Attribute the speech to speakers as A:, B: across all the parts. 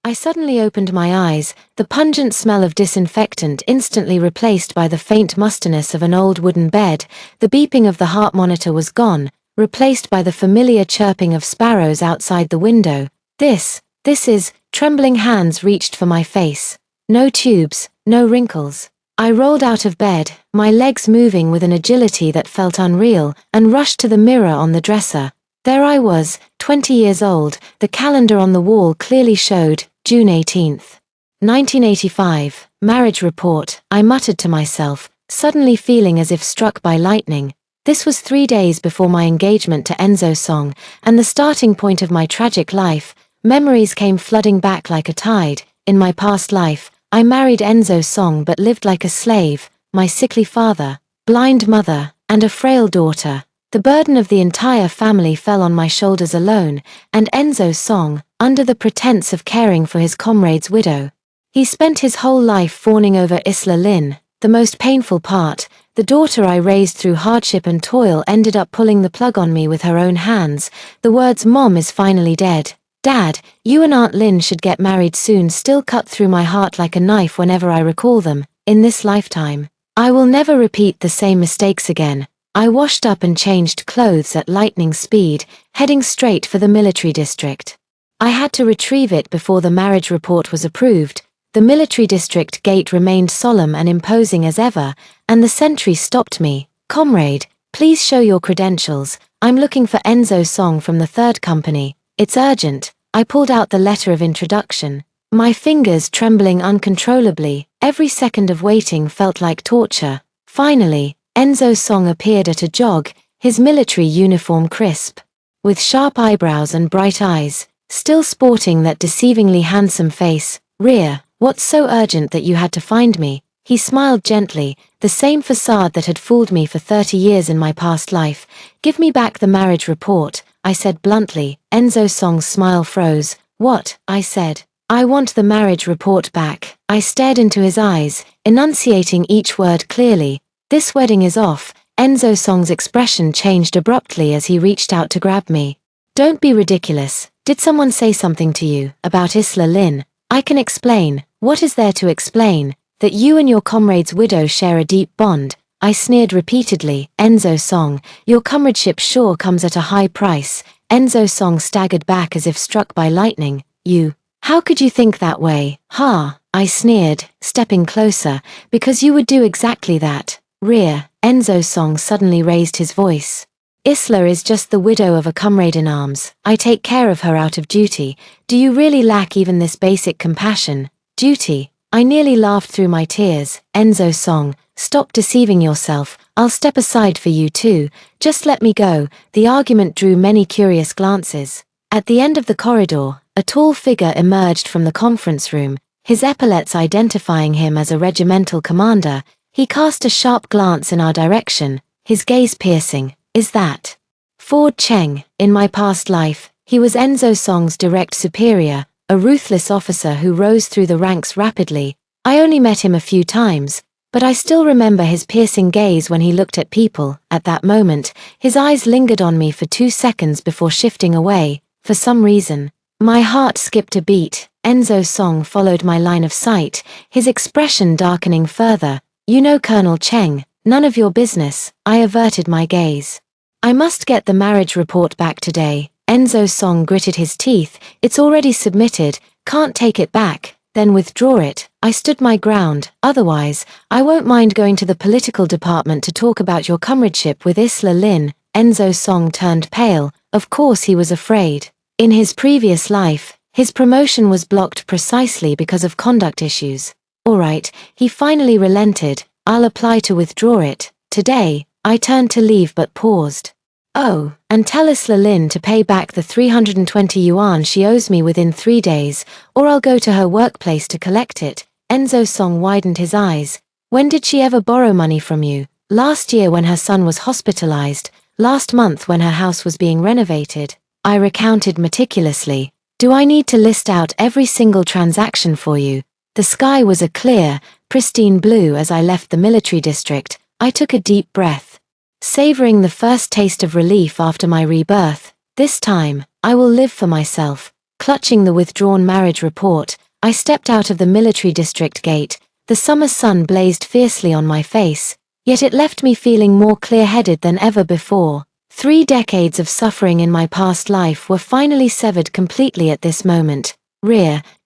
A: I suddenly opened my eyes, the pungent smell of disinfectant instantly replaced by the faint mustiness of an old wooden bed. The beeping of the heart monitor was gone, replaced by the familiar chirping of sparrows outside the window. This is, trembling hands reached for my face. No tubes, no wrinkles. I rolled out of bed, my legs moving with an agility that felt unreal, and rushed to the mirror on the dresser. There I was, 20 years old, the calendar on the wall clearly showed, June 18th. 1985, marriage report, I muttered to myself, suddenly feeling as if struck by lightning. This was 3 days before my engagement to Enzo Song, and the starting point of my tragic life. Memories came flooding back like a tide. In my past life, I married Enzo Song but lived like a slave, my sickly father, blind mother, and a frail daughter. The burden of the entire family fell on my shoulders alone, and Enzo Song, under the pretense of caring for his comrade's widow. He spent his whole life fawning over Isla Lin. The most painful part, the daughter I raised through hardship and toil ended up pulling the plug on me with her own hands. The words "Mom is finally dead. Dad, you and Aunt Lin should get married soon" still cut through my heart like a knife whenever I recall them. In this lifetime, I will never repeat the same mistakes again. I washed up and changed clothes at lightning speed, heading straight for the military district. I had to retrieve it before the marriage report was approved. The military district gate remained solemn and imposing as ever, and the sentry stopped me. "Comrade, please show your credentials. I'm looking for Enzo Song from the 3rd Company. It's urgent." I pulled out the letter of introduction, my fingers trembling uncontrollably. Every second of waiting felt like torture. Finally, Enzo Song appeared at a jog, his military uniform crisp, with sharp eyebrows and bright eyes, still sporting that deceivingly handsome face. "Rear, what's so urgent that you had to find me?" He smiled gently, the same facade that had fooled me for 30 years in my past life. "Give me back the marriage report," I said bluntly. Enzo Song's smile froze. "What?" I said. "I want the marriage report back." I stared into his eyes, enunciating each word clearly. "This wedding is off." Enzo Song's expression changed abruptly as he reached out to grab me. "Don't be ridiculous. Did someone say something to you about Isla Lin?" "I can explain." "What is there to explain?" "That you and your comrade's widow share a deep bond." I sneered repeatedly. "Enzo Song, your comradeship sure comes at a high price." Enzo Song staggered back as if struck by lightning. "You? How could you think that way?" "Ha," I sneered, stepping closer, "because you would do exactly that." "Rear," Enzo Song suddenly raised his voice. "Isla is just the widow of a comrade in arms. I take care of her out of duty. Do you really lack even this basic compassion?" "Duty?" I nearly laughed through my tears. "Enzo Song, stop deceiving yourself. I'll step aside for you too. Just let me go." The argument drew many curious glances. At the end of the corridor, a tall figure emerged from the conference room, his epaulets identifying him as a regimental commander. He cast a sharp glance in our direction, his gaze piercing. "Is that Ford Cheng?" In my past life, he was Enzo Song's direct superior, a ruthless officer who rose through the ranks rapidly. I only met him a few times, but I still remember his piercing gaze when he looked at people. At that moment, his eyes lingered on me for 2 seconds before shifting away. For some reason, my heart skipped a beat. Enzo Song followed my line of sight, his expression darkening further. "You know Colonel Cheng, none of your business." I averted my gaze. "I must get the marriage report back today." Enzo Song gritted his teeth. "It's already submitted, can't take it back." "Then withdraw it." I stood my ground. "Otherwise, I won't mind going to the political department to talk about your comradeship with Isla Lin." Enzo Song turned pale. Of course he was afraid. In his previous life, his promotion was blocked precisely because of conduct issues. "All right," he finally relented. "I'll apply to withdraw it today." I turned to leave but paused. "Oh, and tell Isla Lin to pay back the 320 yuan she owes me within 3 days, or I'll go to her workplace to collect it." Enzo Song widened his eyes. "When did she ever borrow money from you?" "Last year when her son was hospitalized, last month when her house was being renovated." I recounted meticulously. "Do I need to list out every single transaction for you?" The sky was a clear, pristine blue as I left the military district. I took a deep breath, savoring the first taste of relief after my rebirth. This time, I will live for myself. Clutching the withdrawn marriage report, I stepped out of the military district gate. The summer sun blazed fiercely on my face, yet it left me feeling more clear-headed than ever before. 3 decades of suffering in my past life were finally severed completely at this moment.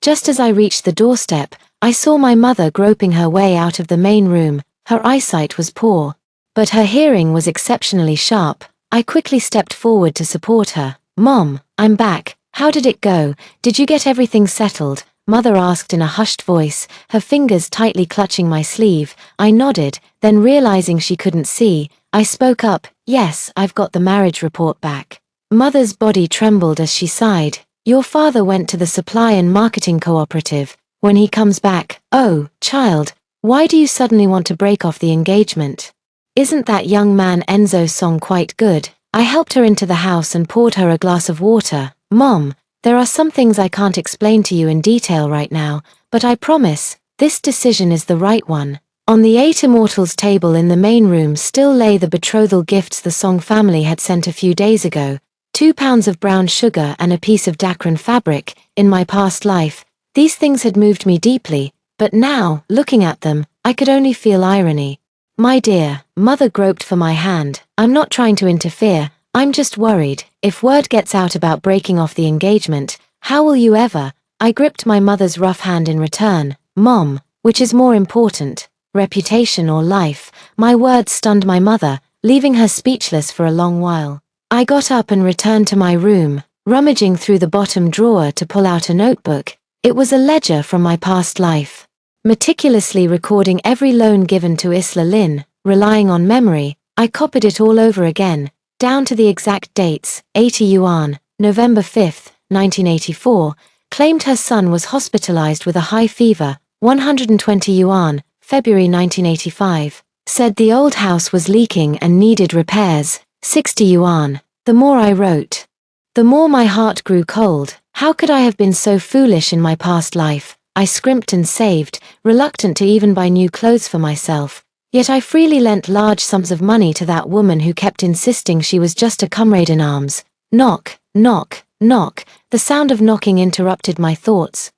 A: Just as I reached the doorstep, I saw my mother groping her way out of the main room. Her eyesight was poor, but her hearing was exceptionally sharp. I quickly stepped forward to support her. "Mom, I'm back. How did it go? Did you get everything settled?" Mother asked in a hushed voice, her fingers tightly clutching my sleeve. I nodded, then realizing she couldn't see, I spoke up, "Yes, I've got the marriage report back." Mother's body trembled as she sighed. "Your father went to the supply and marketing cooperative. When he comes back." "Oh, child, why do you suddenly want to break off the engagement? Isn't that young man Enzo Song quite good?" I helped her into the house and poured her a glass of water. "Mom, there are some things I can't explain to you in detail right now, but I promise, this decision is the right one." On the 8 Immortals table in the main room still lay the betrothal gifts the Song family had sent a few days ago. 2 pounds of brown sugar and a piece of Dacron fabric. In my past life, these things had moved me deeply, but now, looking at them, I could only feel irony. "My dear," Mother groped for my hand, "I'm not trying to interfere, I'm just worried. If word gets out about breaking off the engagement, how will you ever?" I gripped my mother's rough hand in return. "Mom, which is more important? Reputation or life?" My words stunned my mother, leaving her speechless for a long while. I got up and returned to my room, rummaging through the bottom drawer to pull out a notebook. It was a ledger from my past life. Meticulously recording every loan given to Isla Lynn, relying on memory, I copied it all over again, down to the exact dates. 80 yuan, November 5, 1984, claimed her son was hospitalized with a high fever. 120 yuan, February 1985, said the old house was leaking and needed repairs. 60 yuan. The more I wrote, the more my heart grew cold. How could I have been so foolish in my past life? I scrimped and saved, reluctant to even buy new clothes for myself. Yet I freely lent large sums of money to that woman who kept insisting she was just a comrade in arms. Knock, knock, knock. The sound of knocking interrupted my thoughts.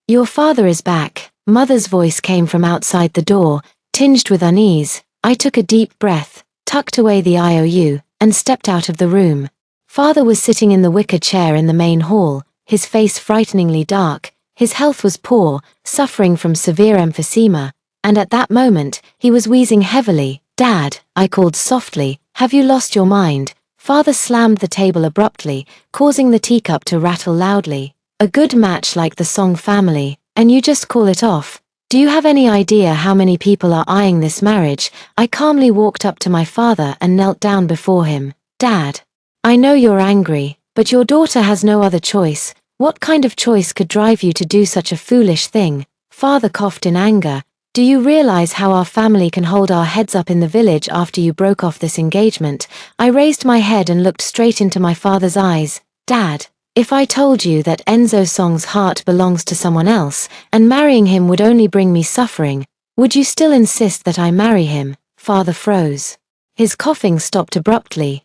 A: "Your father is back." Mother's voice came from outside the door, tinged with unease. I took a deep breath, tucked away the IOU, and stepped out of the room. Father was sitting in the wicker chair in the main hall, his face frighteningly dark. His health was poor, suffering from severe emphysema, and at that moment, he was wheezing heavily. "Dad," I called softly, "have you lost your mind?" Father slammed the table abruptly, causing the teacup to rattle loudly. "A good match like the Song family, and you just call it off? Do you have any idea how many people are eyeing this marriage?" I calmly walked up to my father and knelt down before him. "Dad, I know you're angry, but your daughter has no other choice. What kind of choice could drive you to do such a foolish thing?" Father coughed in anger. "Do you realize how our family can hold our heads up in the village after you broke off this engagement?" I raised my head and looked straight into my father's eyes. "Dad, if I told you that Enzo Song's heart belongs to someone else, and marrying him would only bring me suffering, would you still insist that I marry him?" Father froze. His coughing stopped abruptly.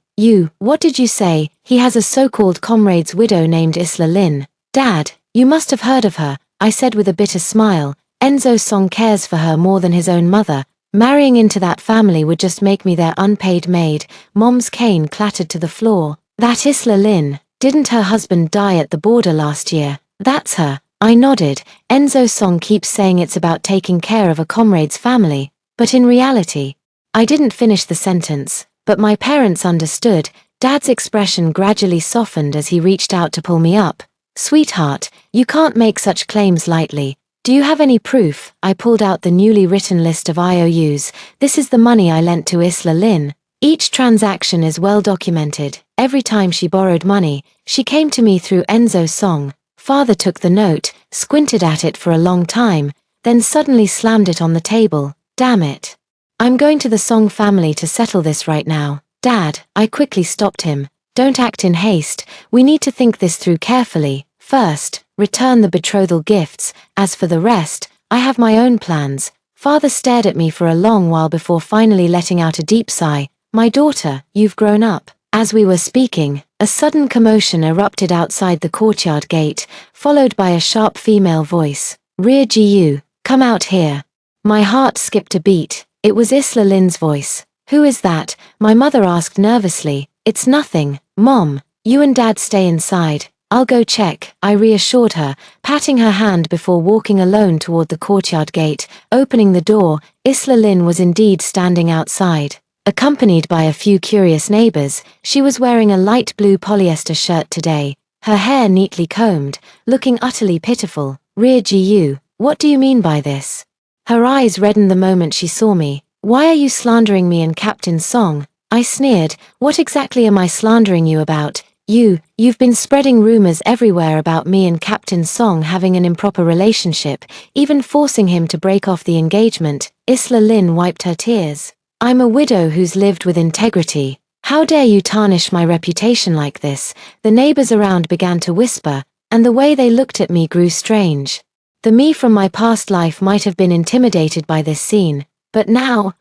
A: What did you say? He has a so-called comrade's widow named Isla Lynn." "Dad, you must have heard of her," I said with a bitter smile. "Enzo Song cares for her more than his own mother. Marrying into that family would just make me their unpaid maid." Mom's cane clattered to the floor. "That Isla Lynn, didn't her husband die at the border last year?" "That's her." I nodded. "Enzo Song keeps saying it's about taking care of a comrade's family, but in reality..." I didn't finish the sentence, but my parents understood. Dad's expression gradually softened as he reached out to pull me up. "Sweetheart, you can't make such claims lightly. Do you have any proof?" I pulled out the newly written list of IOUs. "This is the money I lent to Isla Lynn. Each transaction is well documented. Every time she borrowed money, she came to me through Enzo Song." Father took the note, squinted at it for a long time, then suddenly slammed it on the table. "Damn it. I'm going to the Song family to settle this right now." "Dad," I quickly stopped him. "Don't act in haste. We need to think this through carefully. First, return the betrothal gifts. As for the rest, I have my own plans." Father stared at me for a long while before finally letting out a deep sigh. "My daughter, you've grown up." As we were speaking, A sudden commotion erupted outside the courtyard gate, followed by a sharp female voice. "Rear GU, come out here." My heart skipped a beat. It was Isla Lynn's voice. "Who is that?" my mother asked nervously. "It's nothing, Mom. You and Dad stay inside. I'll go check," I reassured her, patting her hand before walking alone toward the courtyard gate. Opening the door, Isla Lynn was indeed standing outside. Accompanied by a few curious neighbors, she was wearing a light blue polyester shirt today, her hair neatly combed, looking utterly pitiful. "Rear GU, what do you mean by this?" Her eyes reddened the moment she saw me. "Why are you slandering me and Captain Song?" I sneered. "What exactly am I slandering you about? You've been spreading rumors everywhere about me and Captain Song having an improper relationship, even forcing him to break off the engagement." Isla Lynn wiped her tears. "I'm a widow who's lived with integrity. How dare you tarnish my reputation like this?" The neighbors around began to whisper, and the way they looked at me grew strange. The me from my past life might have been intimidated by this scene, but now,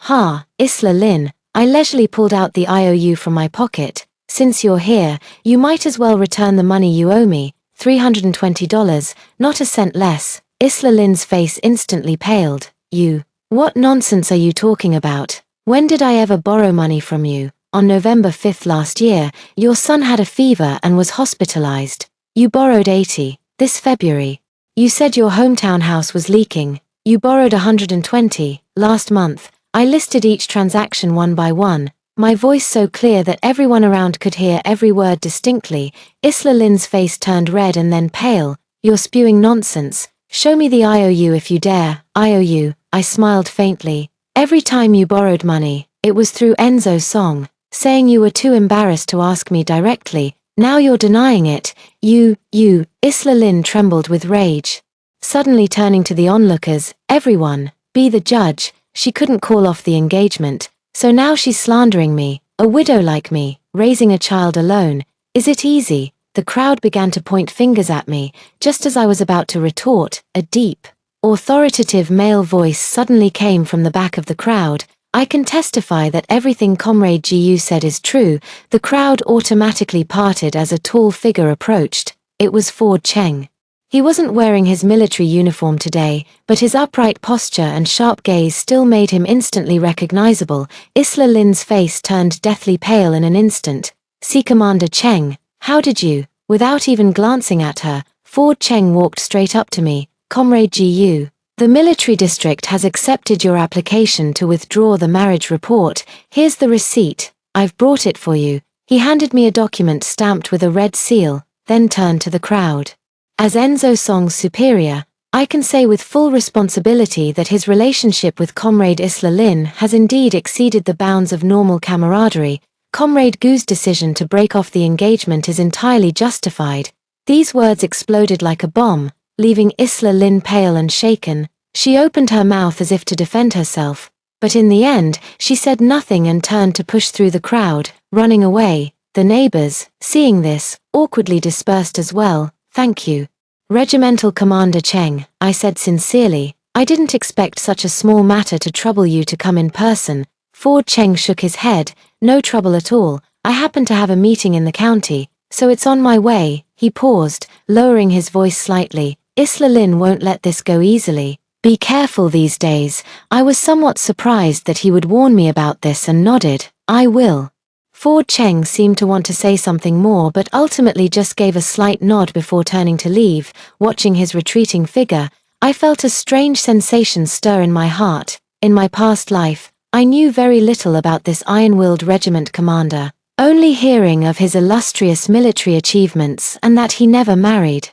A: Isla Lynn, I leisurely pulled out the IOU from my pocket. "Since you're here, you might as well return the money you owe me, $320, not a cent less." Isla Lynn's face instantly paled. What nonsense are you talking about? When did I ever borrow money from you?" "On November 5th last year, your son had a fever and was hospitalized. You borrowed $80. This February. You said your hometown house was leaking. You borrowed $120. Last month." I listed each transaction one by one, my voice so clear that everyone around could hear every word distinctly. Isla Lynn's face turned red and then pale. "You're spewing nonsense. Show me the IOU if you dare." "IOU?" I smiled faintly. "Every time you borrowed money, it was through Enzo Song, saying you were too embarrassed to ask me directly. Now you're denying it. You. Isla Lynn trembled with rage. Suddenly turning to the onlookers, "Everyone, be the judge. She couldn't call off the engagement, so now she's slandering me, a widow like me, raising a child alone. Is it easy?" The crowd began to point fingers at me. Just as I was about to retort, a deep, authoritative male voice suddenly came from the back of the crowd. "I can testify that everything Comrade GU said is true." The crowd automatically parted as a tall figure approached. It was Ford Cheng. He wasn't wearing his military uniform today, but his upright posture and sharp gaze still made him instantly recognizable. Isla Lynn's face turned deathly pale in an instant. "See Commander Cheng, how did you?" Without even glancing at her, Ford Cheng walked straight up to me. "Comrade GU, the military district has accepted your application to withdraw the marriage report. Here's the receipt. I've brought it for you." He handed me a document stamped with a red seal, then turned to the crowd. As Enzo Song's superior, I can say with full responsibility that his relationship with Comrade Isla Lynn has indeed exceeded the bounds of normal camaraderie. Comrade Gu's decision to break off the engagement is entirely justified. These words exploded like a bomb, leaving Isla Lynn pale and shaken. She opened her mouth as if to defend herself, but in the end, she said nothing and turned to push through the crowd, running away. The neighbors, seeing this, awkwardly dispersed as well. "Thank you, Regimental Commander Cheng," I said sincerely. "I didn't expect such a small matter to trouble you to come in person." Ford Cheng shook his head. "No trouble at all. I happen to have a meeting in the county, so it's on my way." He paused, lowering his voice slightly. "Isla Lynn won't let this go easily. Be careful these days." I was somewhat surprised that he would warn me about this and nodded. "I will." Ford Cheng seemed to want to say something more but ultimately just gave a slight nod before turning to leave. Watching his retreating figure, I felt a strange sensation stir in my heart. In my past life, I knew very little about this iron-willed regiment commander, only hearing of his illustrious military achievements and that he never married.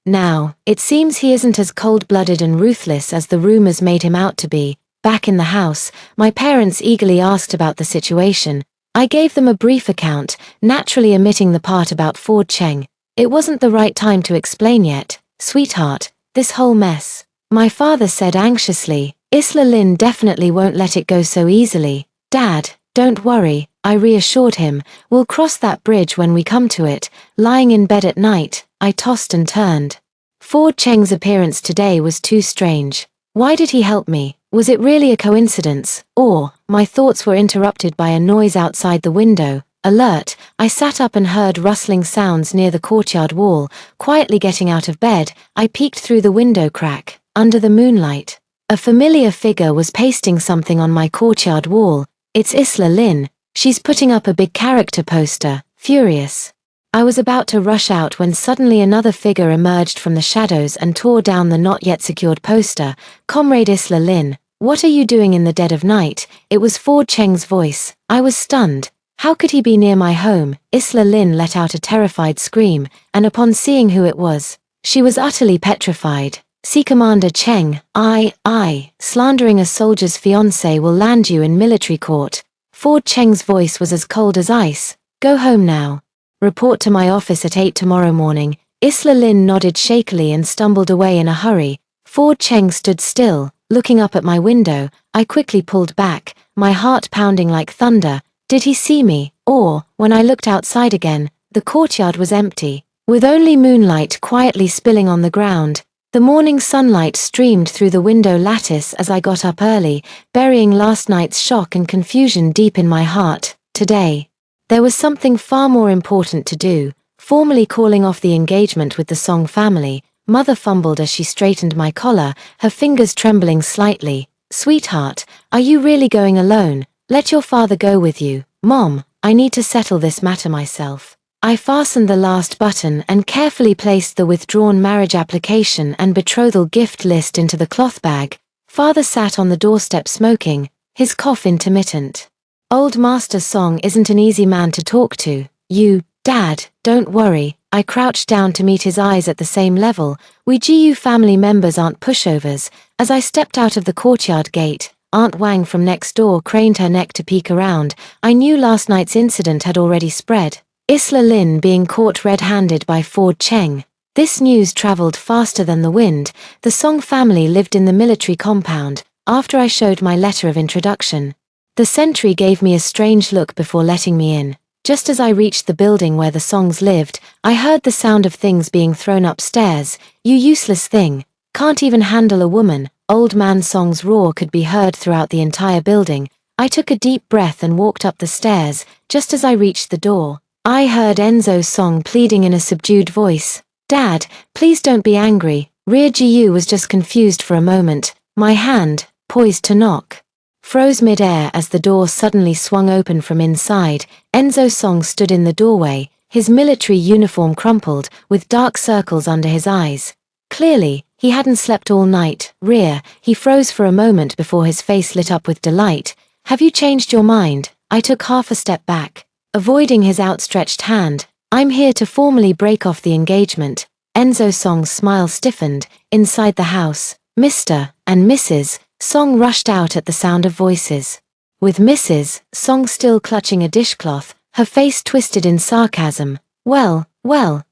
A: Now, it seems he isn't as cold-blooded and ruthless as the rumors made him out to be. Back in the house, my parents eagerly asked about the situation. I gave them a brief account, naturally omitting the part about Ford Cheng. It wasn't the right time to explain yet. "Sweetheart, this whole mess," my father said anxiously. "Isla Lynn definitely won't let it go so easily." "Dad, don't worry," I reassured him. "We'll cross that bridge when we come to it." Lying in bed at night, I tossed and turned. Ford Cheng's appearance today was too strange. Why did he help me? Was it really a coincidence? Or, my thoughts were interrupted by a noise outside the window. Alert, I sat up and heard rustling sounds near the courtyard wall. Quietly getting out of bed, I peeked through the window crack. Under the moonlight, a familiar figure was pasting something on my courtyard wall. It's Isla Lynn. She's putting up a big character poster, furious. I was about to rush out when suddenly another figure emerged from the shadows and tore down the not yet secured poster. Comrade Isla Lynn, what are you doing in the dead of night? It was Ford Cheng's voice. I was stunned. How could he be near my home? Isla Lynn let out a terrified scream, and upon seeing who it was, she was utterly petrified. See Commander Cheng, slandering a soldier's fiancé will land you in military court. Ford Cheng's voice was as cold as ice. Go home now. Report to my office at 8 tomorrow morning. Isla Lynn nodded shakily and stumbled away in a hurry. Ford Cheng stood still, looking up at my window. I quickly pulled back, my heart pounding like thunder. Did he see me? Or, when I looked outside again, the courtyard was empty, with only moonlight quietly spilling on the ground. The morning sunlight streamed through the window lattice as I got up early, burying last night's shock and confusion deep in my heart. Today, there was something far more important to do, formally calling off the engagement with the Song family. Mother fumbled as she straightened my collar, her fingers trembling slightly. Sweetheart, are you really going alone? Let your father go with you. Mom, I need to settle this matter myself. I fastened the last button and carefully placed the withdrawn marriage application and betrothal gift list into the cloth bag. Father sat on the doorstep smoking, his cough intermittent. Old Master Song isn't an easy man to talk to. Dad, don't worry. I crouched down to meet his eyes at the same level. We GU family members aren't pushovers. As I stepped out of the courtyard gate, Aunt Wang from next door craned her neck to peek around. I knew last night's incident had already spread. Isla Lynn being caught red-handed by Ford Cheng. This news traveled faster than the wind. The Song family lived in the military compound. After I showed my letter of introduction, the sentry gave me a strange look before letting me in. Just as I reached the building where the Songs lived, I heard the sound of things being thrown upstairs. You useless thing. Can't even handle a woman. Old Man Song's roar could be heard throughout the entire building. I took a deep breath and walked up the stairs. Just as I reached the door, I heard Enzo Song pleading in a subdued voice. Dad, please don't be angry. Rear GU was just confused for a moment. My hand, poised to knock, froze mid-air as the door suddenly swung open from inside. Enzo Song stood in the doorway, his military uniform crumpled, with dark circles under his eyes. Clearly, he hadn't slept all night. Rear, he froze for a moment before his face lit up with delight. Have you changed your mind? I took half a step back, avoiding his outstretched hand. I'm here to formally break off the engagement. Enzo Song's smile stiffened. Inside the house, Mr. and Mrs. Song rushed out at the sound of voices. With Mrs. Song still clutching a dishcloth, her face twisted in sarcasm. Well,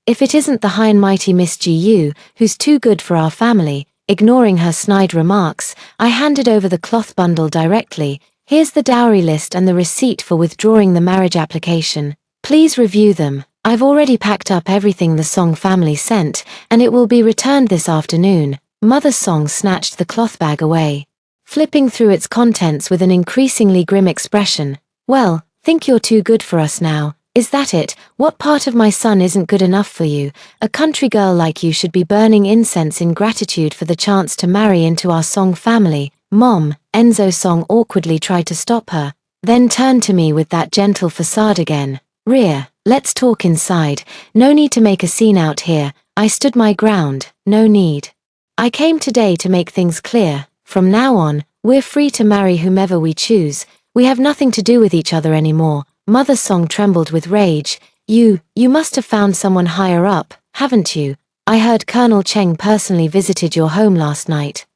A: if it isn't the high and mighty Miss GU, who's too good for our family. Ignoring her snide remarks, I handed over the cloth bundle directly. Here's the dowry list and the receipt for withdrawing the marriage application. Please review them. I've already packed up everything the Song family sent, and it will be returned this afternoon. Mother Song snatched the cloth bag away, flipping through its contents with an increasingly grim expression. Well, think you're too good for us now. Is that it? What part of my son isn't good enough for you? A country girl like you should be burning incense in gratitude for the chance to marry into our Song family. Mom, Enzo Song awkwardly tried to stop her, then turned to me with that gentle facade again. Rear, let's talk inside. No need to make a scene out here. I stood my ground. No need. I came today to make things clear. From now on, we're free to marry whomever we choose. We have nothing to do with each other anymore. Mother Song trembled with rage. You must have found someone higher up, haven't you? I heard Colonel Cheng personally visited your home last night.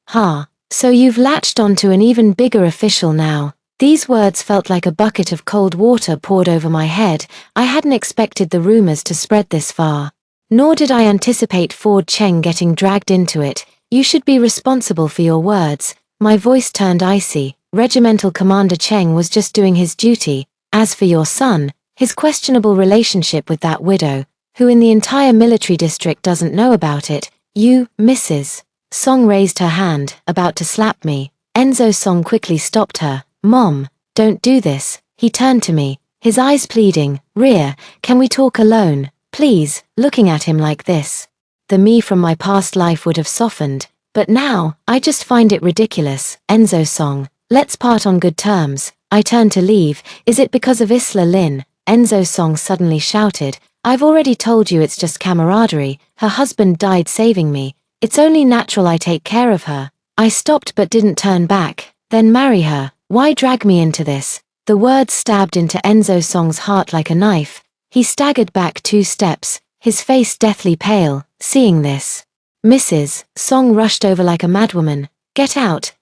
A: So you've latched onto an even bigger official now. These words felt like a bucket of cold water poured over my head. I hadn't expected the rumors to spread this far. Nor did I anticipate Ford Cheng getting dragged into it. You should be responsible for your words. My voice turned icy. Regimental Commander Cheng was just doing his duty. As for your son, his questionable relationship with that widow, who in the entire military district doesn't know about it, Mrs. Song raised her hand, about to slap me. Enzo Song quickly stopped her. Mom, don't do this. He turned to me. his eyes pleading, "Ria, can we talk alone, please?" Looking at him like this, the me from my past life would have softened, but now, I just find it ridiculous. Enzo song, let's part on good terms. I turned to leave. Is it because of Isla Lynn? Enzo song suddenly shouted, I've already told you it's just camaraderie. Her husband died saving me. It's only natural I take care of her. I stopped but didn't turn back. Then marry her. Why drag me into this? The words stabbed into Enzo Song's heart like a knife. He staggered back 2 steps, his face deathly pale. Seeing this, Mrs. Song rushed over like a madwoman. Get out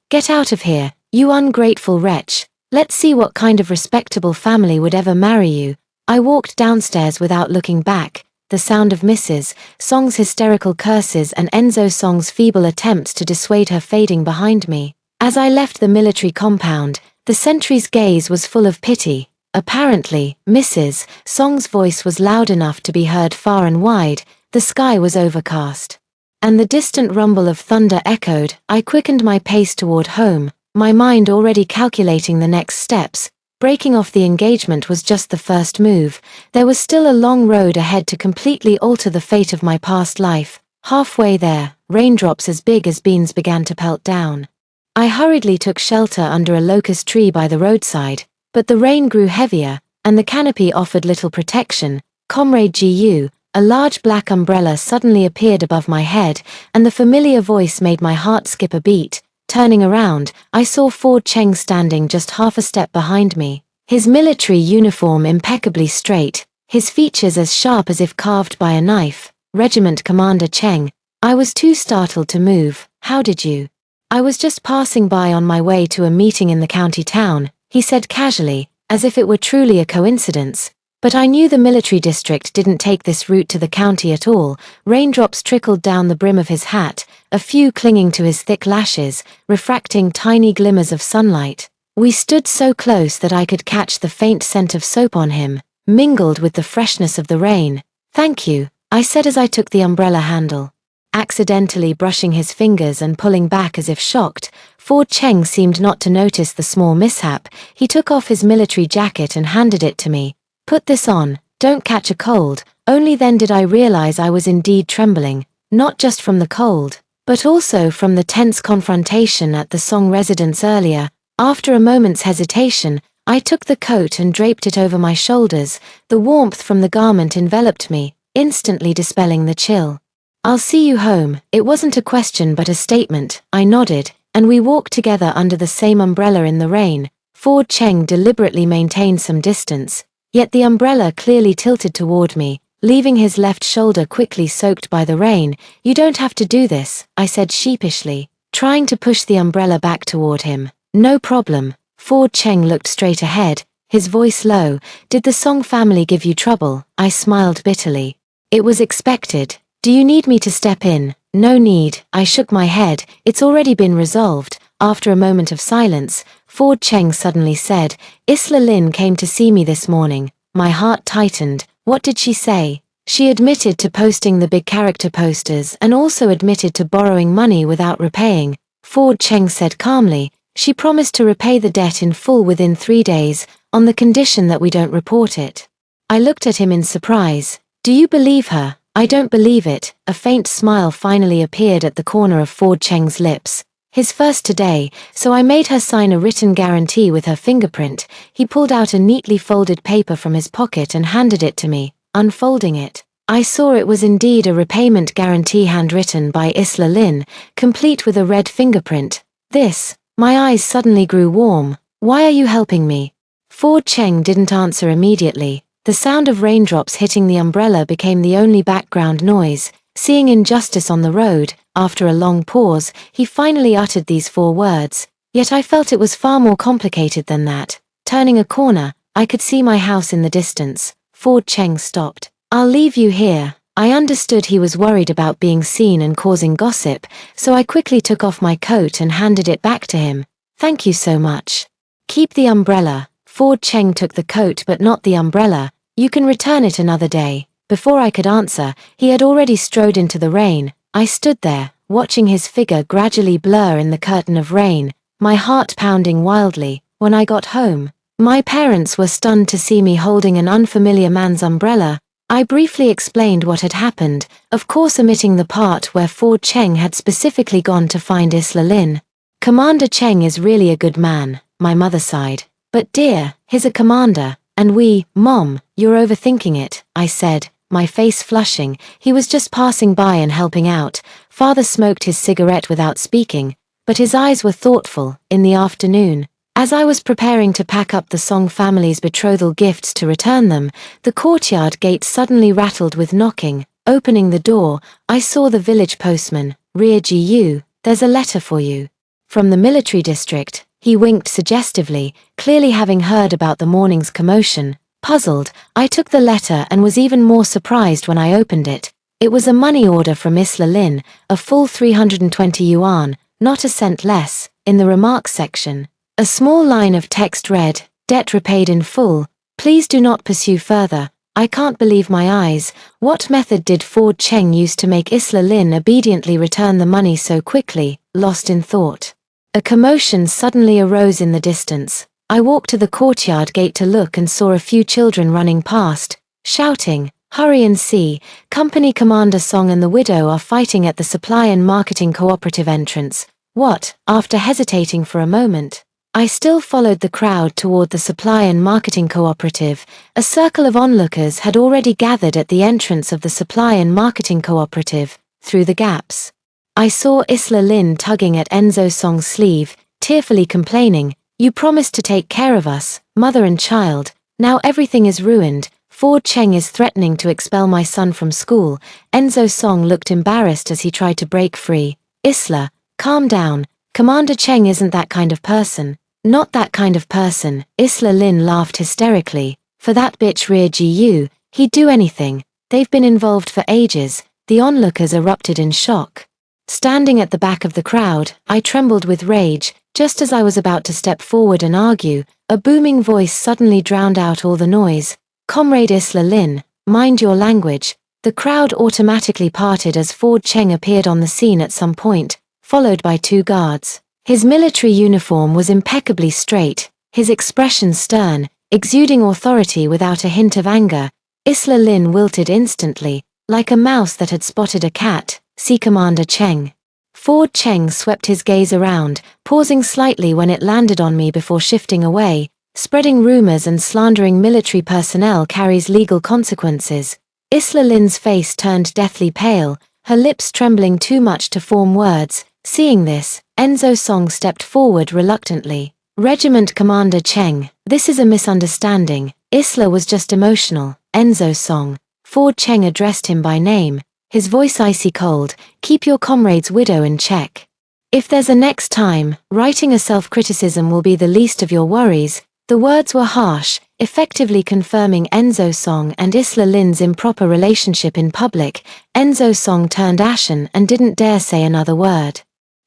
A: of here, you ungrateful wretch. Let's see what kind of respectable family would ever marry you. I walked downstairs without looking back, the sound of Mrs. Song's hysterical curses and Enzo Song's feeble attempts to dissuade her fading behind me. As I left the military compound, the sentry's gaze was full of pity. Apparently, Mrs. Song's voice was loud enough to be heard far and wide. The sky was overcast, and the distant rumble of thunder echoed. I quickened my pace toward home, my mind already calculating the next steps. Breaking off the engagement was just the first move. There was still a long road ahead to completely alter the fate of my past life. Halfway there, raindrops as big as beans began to pelt down. I hurriedly took shelter under a locust tree by the roadside, but the rain grew heavier, and the canopy offered little protection. Comrade GU, a large black umbrella suddenly appeared above my head, and the familiar voice made my heart skip a beat. Turning around, I saw Ford Cheng standing just half a step behind me, his military uniform impeccably straight, his features as sharp as if carved by a knife. Regiment Commander Cheng. I was too startled to move. How did you? I was just passing by on my way to a meeting in the county town, he said casually, as if it were truly a coincidence. But I knew the military district didn't take this route to the county at all. Raindrops trickled down the brim of his hat, a few clinging to his thick lashes, refracting tiny glimmers of sunlight. We stood so close that I could catch the faint scent of soap on him, mingled with the freshness of the rain. Thank you, I said as I took the umbrella handle. Accidentally brushing his fingers and pulling back as if shocked, Ford Cheng seemed not to notice the small mishap. He took off his military jacket and handed it to me. Put this on, don't catch a cold. Only then did I realize I was indeed trembling, not just from the cold, but also from the tense confrontation at the Song residence earlier. After a moment's hesitation, I took the coat and draped it over my shoulders. The warmth from the garment enveloped me, instantly dispelling the chill. I'll see you home. It wasn't a question but a statement. I nodded, and we walked together under the same umbrella in the rain. Ford Cheng deliberately maintained some distance, yet the umbrella clearly tilted toward me, leaving his left shoulder quickly soaked by the rain. You don't have to do this, I said sheepishly, trying to push the umbrella back toward him. No problem. Ford Cheng looked straight ahead, his voice low. Did the Song family give you trouble? I smiled bitterly. It was expected. Do you need me to step in? No need, I shook my head. It's already been resolved. After a moment of silence, Ford Cheng suddenly said, Isla Lynn came to see me this morning. My heart tightened. What did she say? She admitted to posting the big character posters and also admitted to borrowing money without repaying. Ford Cheng said calmly, she promised to repay the debt in full within 3 days, on the condition that we don't report it. I looked at him in surprise. Do you believe her? I don't believe it. A faint smile finally appeared at the corner of Ford Cheng's lips. His first today, so I made her sign a written guarantee with her fingerprint. He pulled out a neatly folded paper from his pocket and handed it to me. Unfolding it, I saw it was indeed a repayment guarantee handwritten by Isla Lynn, complete with a red fingerprint. This, my eyes suddenly grew warm. Why are you helping me? Ford Cheng didn't answer immediately. The sound of raindrops hitting the umbrella became the only background noise. Seeing injustice on the road, after a long pause, he finally uttered these 4 words. Yet I felt it was far more complicated than that. Turning a corner, I could see my house in the distance. Ford Cheng stopped. I'll leave you here. I understood he was worried about being seen and causing gossip, so I quickly took off my coat and handed it back to him. Thank you so much. Keep the umbrella. Ford Cheng took the coat but not the umbrella. You can return it another day. Before I could answer, he had already strode into the rain. I stood there, watching his figure gradually blur in the curtain of rain, my heart pounding wildly. When I got home, My parents were stunned to see me holding an unfamiliar man's umbrella. I briefly explained what had happened, of course omitting the part where Ford Cheng had specifically gone to find Isla Lin. Commander Cheng is really a good man, my mother sighed. But dear, he's a commander, and Mom, you're overthinking it, I said, my face flushing. He was just passing by and helping out. Father smoked his cigarette without speaking, but his eyes were thoughtful. In the afternoon, as I was preparing to pack up the Song family's betrothal gifts to return them, the courtyard gate suddenly rattled with knocking. Opening the door, I saw the village postman. Rear Gu, there's a letter for you. From the military district, he winked suggestively, clearly having heard about the morning's commotion. Puzzled, I took the letter and was even more surprised when I opened it. It was a money order from Isla Lin, a full 320 yuan, not a cent less. In the remarks section, a small line of text read, "Debt repaid in full. Please do not pursue further." I can't believe my eyes. What method did Ford Cheng use to make Isla Lin obediently return the money so quickly? Lost in thought, a commotion suddenly arose in the distance. I walked to the courtyard gate to look and saw a few children running past, shouting, "Hurry and see, Company Commander Song and the widow are fighting at the Supply and Marketing Cooperative entrance." What? After hesitating for a moment, I still followed the crowd toward the Supply and Marketing Cooperative. A circle of onlookers had already gathered at the entrance of the Supply and Marketing Cooperative. Through the gaps, I saw Isla Lin tugging at Enzo Song's sleeve, tearfully complaining, "You promised to take care of us, mother and child. Now everything is ruined. Ford Cheng is threatening to expel my son from school." Enzo Song looked embarrassed as he tried to break free. "Isla, calm down. Commander Cheng isn't that kind of person." "Not that kind of person," Isla Lin laughed hysterically. "For that bitch Rear Gu, he'd do anything. They've been involved for ages." The onlookers erupted in shock. Standing at the back of the crowd, I trembled with rage. Just as I was about to step forward and argue, a booming voice suddenly drowned out all the noise. "Comrade Isla Lin, mind your language." The crowd automatically parted as Ford Cheng appeared on the scene at some point, followed by two guards. His military uniform was impeccably straight, his expression stern, exuding authority without a hint of anger. Isla Lin wilted instantly, like a mouse that had spotted a cat. "See Commander Cheng." Ford Cheng swept his gaze around, pausing slightly when it landed on me before shifting away. "Spreading rumors and slandering military personnel carries legal consequences." Isla Lin's face turned deathly pale, her lips trembling too much to form words. Seeing this, Enzo Song stepped forward reluctantly. "Regiment Commander Cheng, this is a misunderstanding. Isla was just emotional." "Enzo Song." Ford Cheng addressed him by name, his voice icy cold. "Keep your comrade's widow in check. If there's a next time, writing a self-criticism will be the least of your worries." The words were harsh, effectively confirming Enzo Song and Isla Lin's improper relationship in public. Enzo Song turned ashen and didn't dare say another word.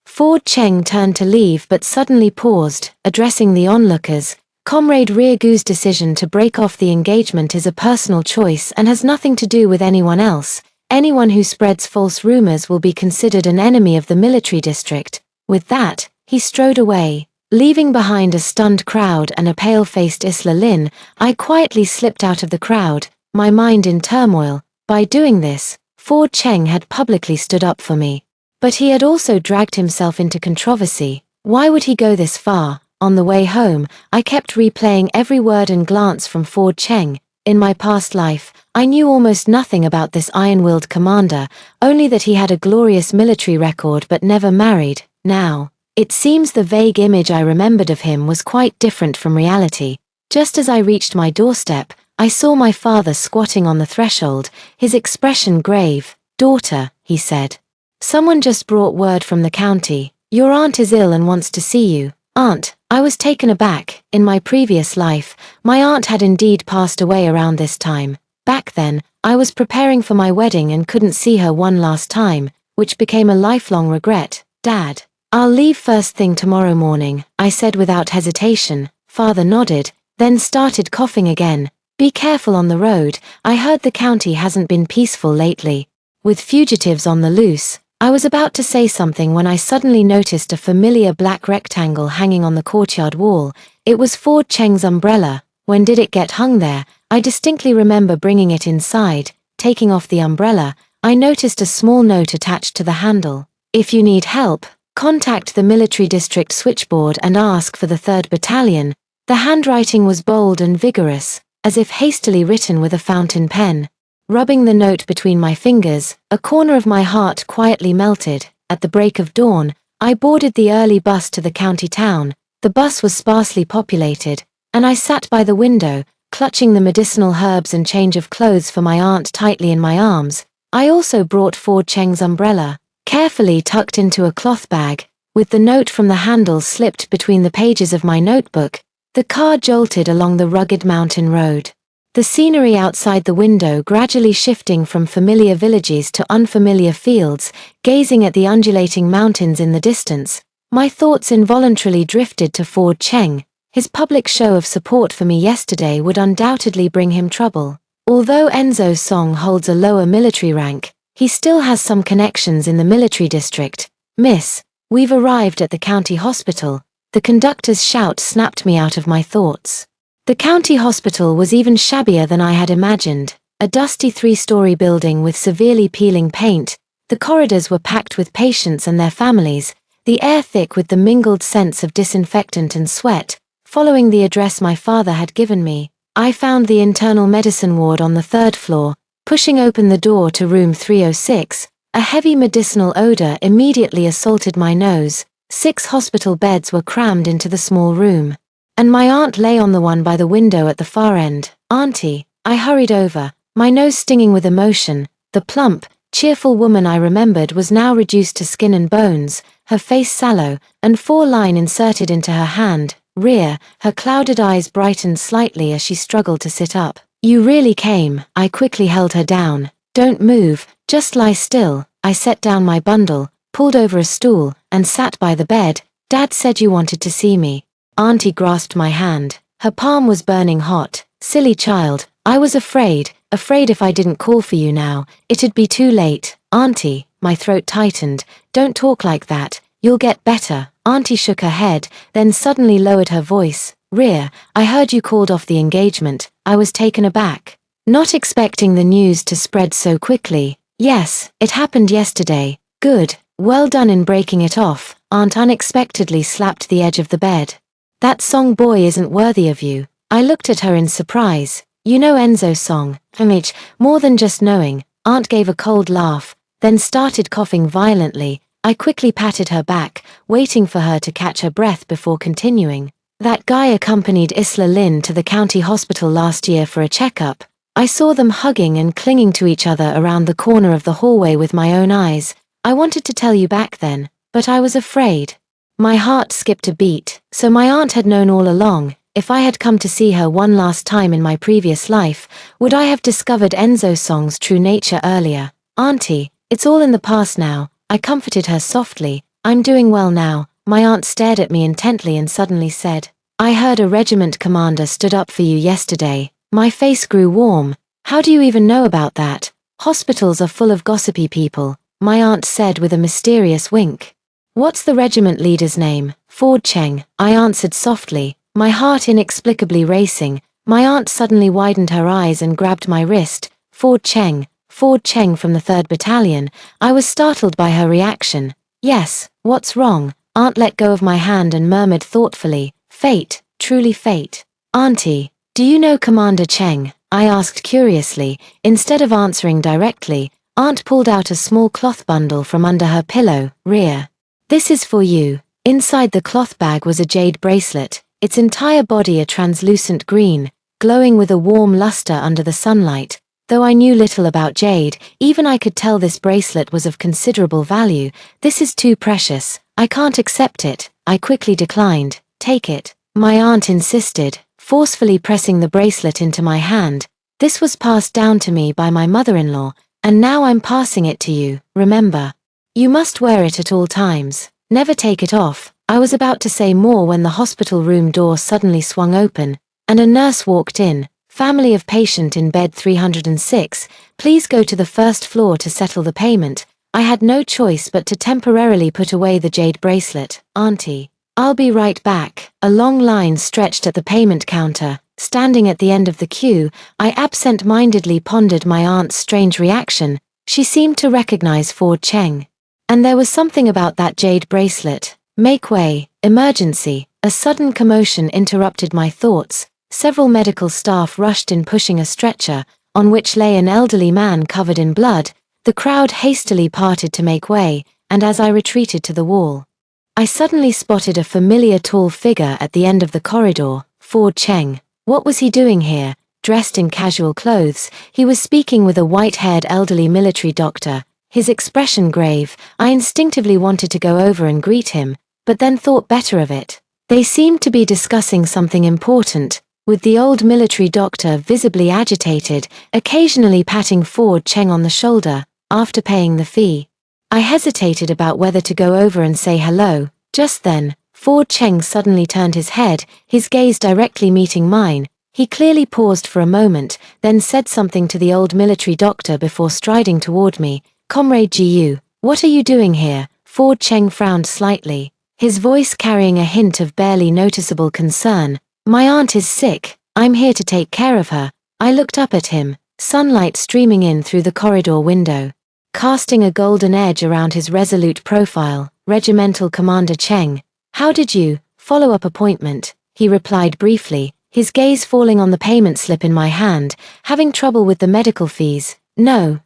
A: Ford Cheng turned to leave but suddenly paused, addressing the onlookers. "Comrade Rear Gu's decision to break off the engagement is a personal choice and has nothing to do with anyone else. Anyone who spreads false rumors will be considered an enemy of the military district." With that, he strode away. Leaving behind a stunned crowd and a pale-faced Isla Lin, I quietly slipped out of the crowd, my mind in turmoil. By doing this, Ford Cheng had publicly stood up for me. But he had also dragged himself into controversy. Why would he go this far? On the way home, I kept replaying every word and glance from Ford Cheng. In my past life, I knew almost nothing about this iron-willed commander, only that he had a glorious military record but never married. Now, it seems the vague image I remembered of him was quite different from reality. Just as I reached my doorstep, I saw my father squatting on the threshold, his expression grave. "Daughter," he said. "Someone just brought word from the county. Your aunt is ill and wants to see you." "Aunt?" I was taken aback. In my previous life, my aunt had indeed passed away around this time. Back then, I was preparing for my wedding and couldn't see her one last time, which became a lifelong regret. "Dad, I'll leave first thing tomorrow morning," I said without hesitation. Father nodded, then started coughing again. "Be careful on the road. I heard the county hasn't been peaceful lately, with fugitives on the loose." I was about to say something when I suddenly noticed a familiar black rectangle hanging on the courtyard wall. It was Ford Cheng's umbrella. When did it get hung there? I distinctly remember bringing it inside. Taking off the umbrella, I noticed a small note attached to the handle. If you need help, contact the military district switchboard and ask for the 3rd Battalion. The handwriting was bold and vigorous, as if hastily written with a fountain pen. Rubbing the note between my fingers, a corner of my heart quietly melted. At the break of dawn, I boarded the early bus to the county town. The bus was sparsely populated, and I sat by the window, clutching the medicinal herbs and change of clothes for my aunt tightly in my arms. I also brought Ford Cheng's umbrella, carefully tucked into a cloth bag, with the note from the handle slipped between the pages of my notebook. The car jolted along the rugged mountain road. The scenery outside the window gradually shifting from familiar villages to unfamiliar fields, gazing at the undulating mountains in the distance. My thoughts involuntarily drifted to Ford Cheng. His public show of support for me yesterday would undoubtedly bring him trouble. Although Enzo Song holds a lower military rank, he still has some connections in the military district. Miss, we've arrived at the county hospital. The conductor's shout snapped me out of my thoughts. The county hospital was even shabbier than I had imagined, a dusty 3-story building with severely peeling paint. The corridors were packed with patients and their families, the air thick with the mingled scents of disinfectant and sweat. Following the address my father had given me, I found the internal medicine ward on the 3rd floor. Pushing open the door to room 306, a heavy medicinal odor immediately assaulted my nose. 6 hospital beds were crammed into the small room, and my aunt lay on the one by the window at the far end. Auntie, I hurried over, my nose stinging with emotion. The plump, cheerful woman I remembered was now reduced to skin and bones, her face sallow, and 4-line inserted into her hand, rear. Her clouded eyes brightened slightly as she struggled to sit up. You really came. I quickly held her down. Don't move, just lie still. I set down my bundle, pulled over a stool, and sat by the bed. Dad said you wanted to see me. Auntie grasped my hand. Her palm was burning hot. Silly child, I was afraid if I didn't call for you now, it'd be too late. Auntie, my throat tightened. Don't talk like that. You'll get better. Auntie shook her head, then suddenly lowered her voice. Rear, I heard you called off the engagement. I was taken aback, not expecting the news to spread so quickly. Yes, it happened yesterday. Good, well done in breaking it off. Aunt unexpectedly slapped the edge of the bed. That Song boy isn't worthy of you. I looked at her in surprise. You know Enzo Song, more than just knowing. Aunt gave a cold laugh, then started coughing violently. I quickly patted her back, waiting for her to catch her breath before continuing. That guy accompanied Isla Lin to the county hospital last year for a checkup. I saw them hugging and clinging to each other around the corner of the hallway with my own eyes. I wanted to tell you back then, but I was afraid. My heart skipped a beat. So my aunt had known all along. If I had come to see her one last time in my previous life, would I have discovered Enzo Song's true nature earlier? Auntie, it's all in the past now. I comforted her softly. I'm doing well now. My aunt stared at me intently and suddenly said, I heard a regiment commander stood up for you yesterday. My face grew warm. How do you even know about that? Hospitals are full of gossipy people, my aunt said with a mysterious wink. What's the regiment leader's name? Ford Cheng, I answered softly, my heart inexplicably racing. My aunt suddenly widened her eyes and grabbed my wrist. Ford Cheng from the 3rd Battalion. I was startled by her reaction. Yes, what's wrong? Aunt let go of my hand and murmured thoughtfully, fate, truly fate. Auntie, do you know Commander Cheng? I asked curiously. Instead of answering directly, Aunt pulled out a small cloth bundle from under her pillow. Rear. This is for you. Inside the cloth bag was a jade bracelet, its entire body a translucent green, glowing with a warm luster under the sunlight. Though I knew little about jade, even I could tell this bracelet was of considerable value. This is too precious. I can't accept it. I quickly declined. Take it. My aunt insisted, forcefully pressing the bracelet into my hand. This was passed down to me by my mother-in-law, and now I'm passing it to you. Remember, you must wear it at all times. Never take it off. I was about to say more when the hospital room door suddenly swung open, and a nurse walked in. Family of patient in bed 306, please go to the 1st floor to settle the payment. I had no choice but to temporarily put away the jade bracelet. Auntie, I'll be right back. A long line stretched at the payment counter. Standing at the end of the queue, I absent-mindedly pondered my aunt's strange reaction. She seemed to recognize Ford Cheng. And there was something about that jade bracelet. Make way, emergency. A sudden commotion interrupted my thoughts. Several medical staff rushed in pushing a stretcher, on which lay an elderly man covered in blood. The crowd hastily parted to make way, and as I retreated to the wall, I suddenly spotted a familiar tall figure at the end of the corridor, Ford Cheng. What was he doing here? Dressed in casual clothes, he was speaking with a white-haired elderly military doctor, his expression grave. I instinctively wanted to go over and greet him, but then thought better of it. They seemed to be discussing something important, with the old military doctor visibly agitated, occasionally patting Ford Cheng on the shoulder, after paying the fee. I hesitated about whether to go over and say hello. Just then, Ford Cheng suddenly turned his head, his gaze directly meeting mine. He clearly paused for a moment, then said something to the old military doctor before striding toward me. Comrade Gu, what are you doing here? Ford Cheng frowned slightly, his voice carrying a hint of barely noticeable concern. My aunt is sick. I'm here to take care of her. I looked up at him, sunlight streaming in through the corridor window, casting a golden edge around his resolute profile. Regimental Commander Cheng. How did you? Follow-up appointment, he replied briefly, his gaze falling on the payment slip in my hand. Having trouble with the medical fees? No,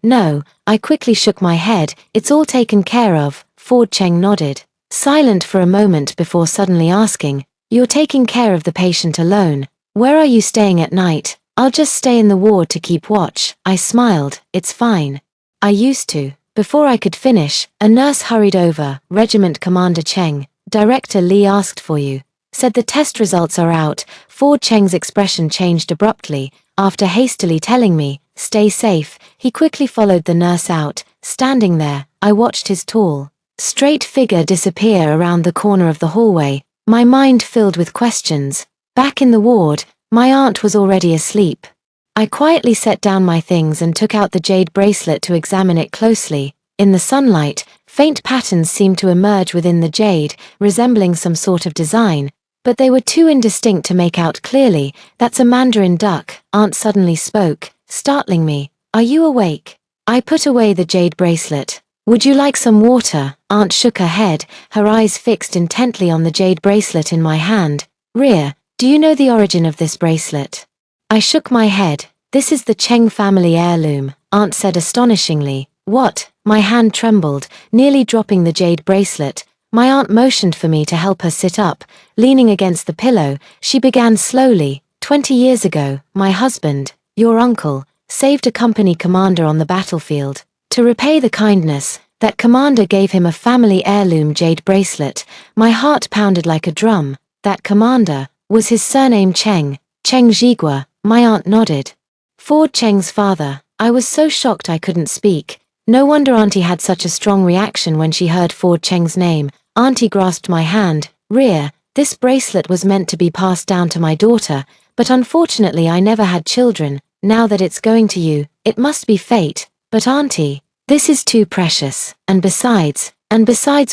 A: I quickly shook my head. It's all taken care of. Ford Cheng nodded, silent for a moment before suddenly asking, you're taking care of the patient alone? Where are you staying at night? I'll just stay in the ward to keep watch. I smiled. It's fine. I used to. Before I could finish, a nurse hurried over. Regiment Commander Cheng, Director Li asked for you. Said the test results are out. Ford Cheng's expression changed abruptly. After hastily telling me, stay safe, he quickly followed the nurse out. Standing there, I watched his tall, straight figure disappear around the corner of the hallway, my mind filled with questions. Back in the ward, my aunt was already asleep. I quietly set down my things and took out the jade bracelet to examine it closely. In the sunlight, faint patterns seemed to emerge within the jade, resembling some sort of design, but they were too indistinct to make out clearly. That's a mandarin duck, Aunt suddenly spoke, startling me. Are you awake? I put away the jade bracelet. Would you like some water? Aunt shook her head, her eyes fixed intently on the jade bracelet in my hand. Ria, do you know the origin of this bracelet? I shook my head. This is the Cheng family heirloom, Aunt said astonishingly. What? My hand trembled, nearly dropping the jade bracelet. My aunt motioned for me to help her sit up. Leaning against the pillow, she began slowly. 20 years ago, my husband, your uncle, saved a company commander on the battlefield. To repay the kindness, that commander gave him a family heirloom jade bracelet. My heart pounded like a drum. That commander, was his surname Cheng? Cheng Jigua? My aunt nodded. Ford Cheng's father. I was so shocked I couldn't speak. No wonder Auntie had such a strong reaction when she heard Ford Cheng's name. Auntie grasped my hand. Ria, this bracelet was meant to be passed down to my daughter, but unfortunately I never had children. Now that it's going to you, it must be fate. But Auntie, this is too precious. And besides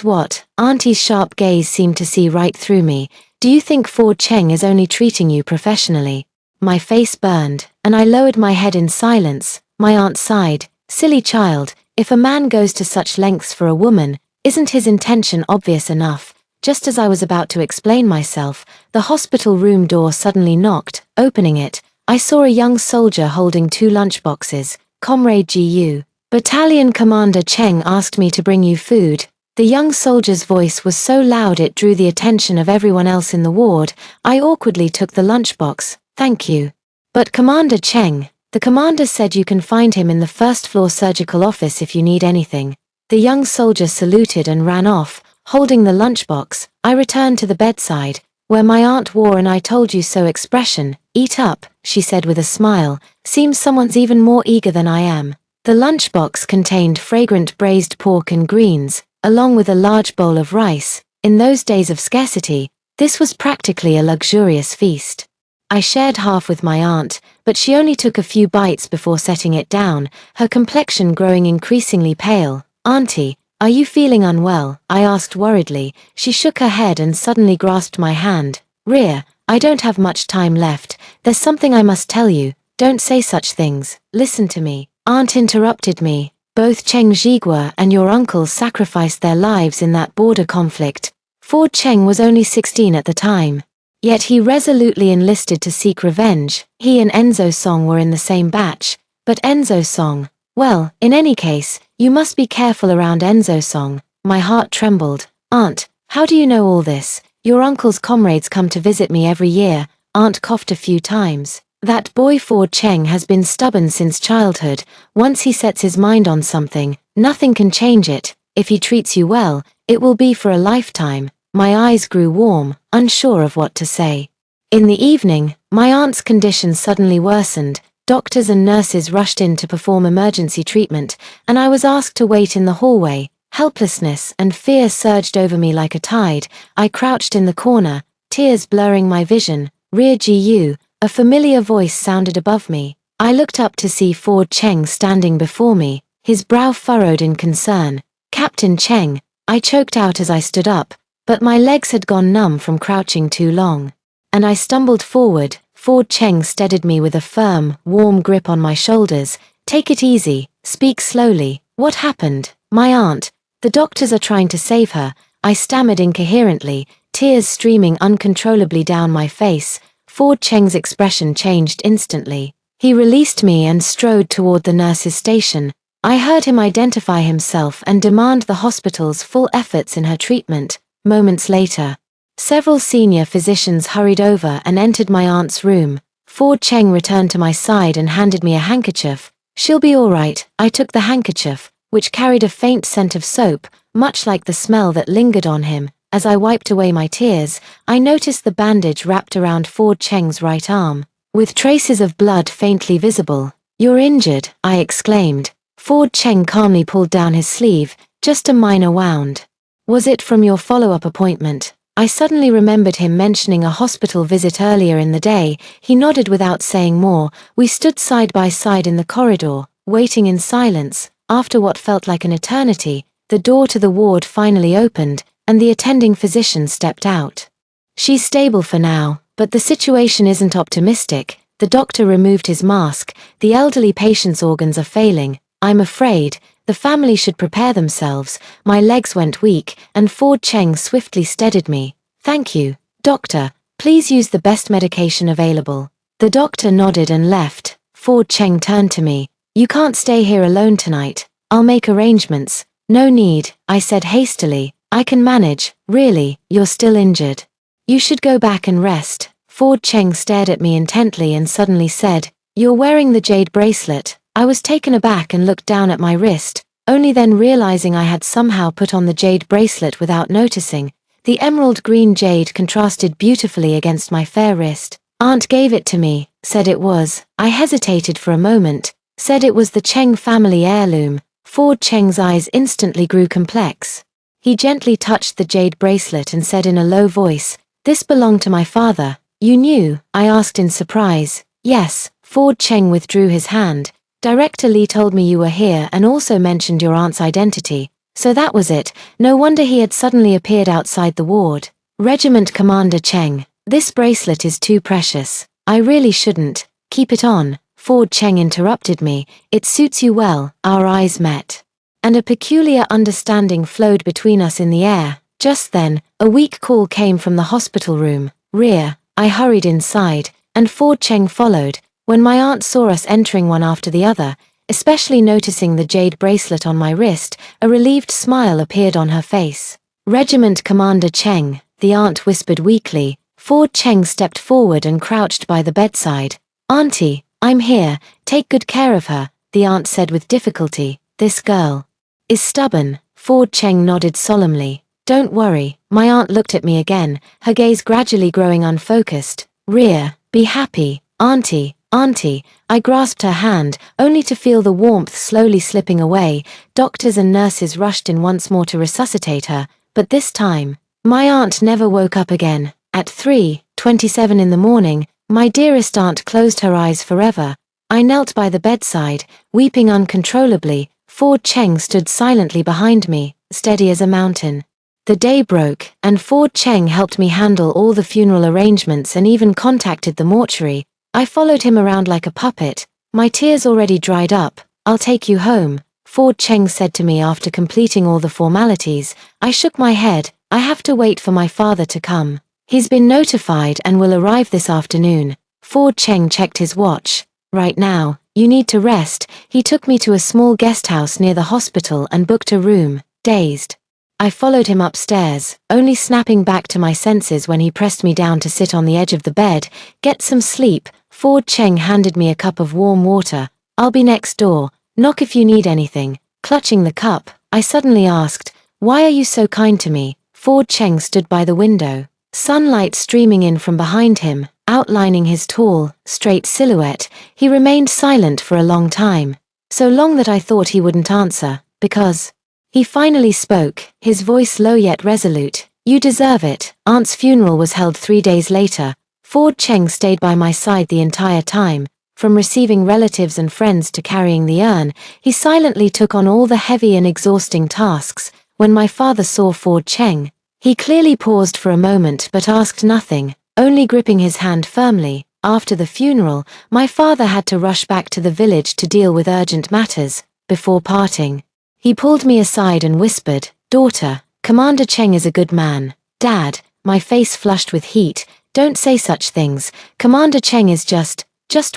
A: what? Auntie's sharp gaze seemed to see right through me. Do you think Ford Cheng is only treating you professionally? My face burned, and I lowered my head in silence. My aunt sighed. Silly child, if a man goes to such lengths for a woman, isn't his intention obvious enough? Just as I was about to explain myself, the hospital room door suddenly knocked. Opening it, I saw a young soldier holding 2 lunchboxes. Comrade Gu, Battalion Commander Cheng asked me to bring you food. The young soldier's voice was so loud it drew the attention of everyone else in the ward. I awkwardly took the lunchbox. Thank you. But Commander Cheng, the commander said you can find him in the first-floor surgical office if you need anything. The young soldier saluted and ran off, holding the lunchbox. I returned to the bedside, where my aunt wore an "I told you so" expression. Eat up, she said with a smile. Seems someone's even more eager than I am. The lunchbox contained fragrant braised pork and greens, along with a large bowl of rice. In those days of scarcity, this was practically a luxurious feast. I shared half with my aunt, but she only took a few bites before setting it down, her complexion growing increasingly pale. Auntie, Are you feeling unwell? I asked worriedly. She shook her head and suddenly grasped my hand. Ria, I don't have much time left. There's something I must tell you. Don't say such things. Listen to me. Aunt interrupted me. Both Cheng Jigua and your uncle sacrificed their lives in that border conflict. Ford Cheng was only 16 at the time. Yet he resolutely enlisted to seek revenge. He and Enzo Song were in the same batch. But Enzo Song, well, in any case, you must be careful around Enzo Song. My heart trembled. Aunt, how do you know all this? Your uncle's comrades come to visit me every year. Aunt coughed a few times. That boy Ford Cheng has been stubborn since childhood. Once he sets his mind on something, nothing can change it. If he treats you well, it will be for a lifetime. My eyes grew warm, unsure of what to say. In the evening, my aunt's condition suddenly worsened. Doctors and nurses rushed in to perform emergency treatment, and I was asked to wait in the hallway. Helplessness and fear surged over me like a tide. I crouched in the corner, tears blurring my vision. Rear Gu, a familiar voice sounded above me. I looked up to see Ford Cheng standing before me, his brow furrowed in concern. Captain Cheng, I choked out as I stood up, but my legs had gone numb from crouching too long. And I stumbled forward. Ford Cheng steadied me with a firm, warm grip on my shoulders. Take it easy, speak slowly. What happened? My aunt. The doctors are trying to save her. I stammered incoherently, tears streaming uncontrollably down my face. Ford Cheng's expression changed instantly. He released me and strode toward the nurse's station. I heard him identify himself and demand the hospital's full efforts in her treatment. Moments later, several senior physicians hurried over and entered my aunt's room. Ford Cheng returned to my side and handed me a handkerchief. She'll be all right. I took the handkerchief, which carried a faint scent of soap, much like the smell that lingered on him. As I wiped away my tears, I noticed the bandage wrapped around Ford Cheng's right arm, with traces of blood faintly visible. You're injured, I exclaimed. Ford Cheng calmly pulled down his sleeve. Just a minor wound. Was it from your follow-up appointment? I suddenly remembered him mentioning a hospital visit earlier in the day. He nodded without saying more. We stood side by side in the corridor, waiting in silence. After what felt like an eternity, the door to the ward finally opened, and the attending physician stepped out. She's stable for now, but the situation isn't optimistic. The doctor removed his mask. The elderly patient's organs are failing. I'm afraid. The family should prepare themselves. My legs went weak, and Ford Cheng swiftly steadied me. Thank you, doctor. Please use the best medication available. The doctor nodded and left. Ford Cheng turned to me. You can't stay here alone tonight. I'll make arrangements. No need, I said hastily. I can manage. Really, you're still injured. You should go back and rest. Ford Cheng stared at me intently and suddenly said, You're wearing the jade bracelet. I was taken aback and looked down at my wrist, only then realizing I had somehow put on the jade bracelet without noticing. The emerald green jade contrasted beautifully against my fair wrist. Aunt gave it to me, said it was. I hesitated for a moment, said it was the Cheng family heirloom. Ford Cheng's eyes instantly grew complex. He gently touched the jade bracelet and said in a low voice, This belonged to my father. You knew? I asked in surprise. Yes. Ford Cheng withdrew his hand. Director Lee told me you were here and also mentioned your aunt's identity. So that was it. No wonder he had suddenly appeared outside the ward. Regiment Commander Cheng, this bracelet is too precious. I really shouldn't. Keep it on. Ford Cheng interrupted me. It suits you well. Our eyes met. And a peculiar understanding flowed between us in the air. Just then, a weak call came from the hospital room. Rear. I hurried inside, and Ford Cheng followed. When my aunt saw us entering one after the other, especially noticing the jade bracelet on my wrist, a relieved smile appeared on her face. Regiment Commander Cheng, the aunt whispered weakly. Ford Cheng stepped forward and crouched by the bedside. Auntie, I'm here. Take good care of her, the aunt said with difficulty. This girl is stubborn. Ford Cheng nodded solemnly. Don't worry. My aunt looked at me again, her gaze gradually growing unfocused. Rear, be happy. Auntie, Auntie, I grasped her hand, only to feel the warmth slowly slipping away. Doctors and nurses rushed in once more to resuscitate her, but this time, my aunt never woke up again. At 3:27 in the morning, my dearest aunt closed her eyes forever. I knelt by the bedside, weeping uncontrollably. Ford Cheng stood silently behind me. steady as a mountain. The day broke, and Ford Cheng helped me handle all the funeral arrangements and even contacted the mortuary. I followed him around like a puppet, my tears already dried up. "I'll take you home," Ford Cheng said to me after completing all the formalities. I shook my head. "I have to wait for my father to come. He's been notified and will arrive this afternoon." Ford Cheng checked his watch. "Right now, you need to rest." He took me to a small guest house near the hospital and booked a room. Dazed, I followed him upstairs, only snapping back to my senses when he pressed me down to sit on the edge of the bed. "Get some sleep." Ford Cheng handed me a cup of warm water. "I'll be next door. Knock if you need anything." Clutching the cup, I suddenly asked, "Why are you so kind to me?" Ford Cheng stood by the window, sunlight streaming in from behind him, outlining his tall, straight silhouette. He remained silent for a long time, so long that I thought he wouldn't answer, because he finally spoke, his voice low yet resolute. "You deserve it." Aunt's funeral was held 3 days later. Ford Cheng stayed by my side the entire time. From receiving relatives and friends to carrying the urn, he silently took on all the heavy and exhausting tasks. When my father saw Ford Cheng, he clearly paused for a moment but asked nothing, only gripping his hand firmly. After the funeral, my father had to rush back to the village to deal with urgent matters. Before parting, he pulled me aside and whispered, "Daughter, Commander Cheng is a good man." "Dad," my face flushed with heat, "don't say such things. Commander Cheng is just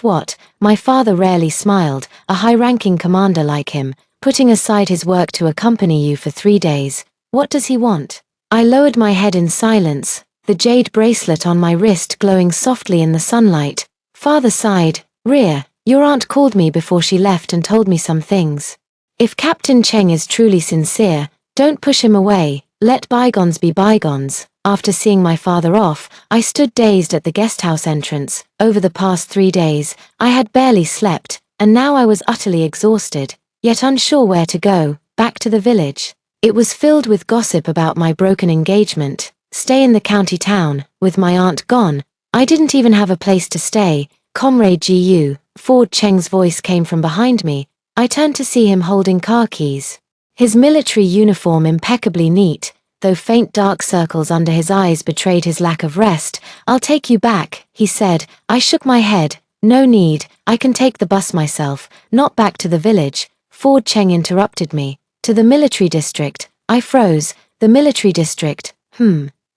A: what?" My father rarely smiled. "A high-ranking commander like him, putting aside his work to accompany you for 3 days. What does he want?" I lowered my head in silence, the jade bracelet on my wrist glowing softly in the sunlight. Father sighed. Your aunt called me before she left and told me some things. If Captain Cheng is truly sincere, don't push him away, let bygones be bygones." After seeing my father off, I stood dazed at the guesthouse entrance. Over the past 3 days, I had barely slept, and now I was utterly exhausted, yet unsure where to go. Back to the village. It was filled with gossip about my broken engagement. Stay in the county town. With my aunt gone, I didn't even have a place to stay. "Comrade Gu," Ford Cheng's voice came from behind me. I turned to see him holding car keys. His military uniform impeccably neat, though faint dark circles under his eyes betrayed his lack of rest. "I'll take you back," he said. I shook my head. "No need, I can take the bus myself." "Not back to the village," Ford Cheng interrupted me. "To the military district." I froze. "The military district?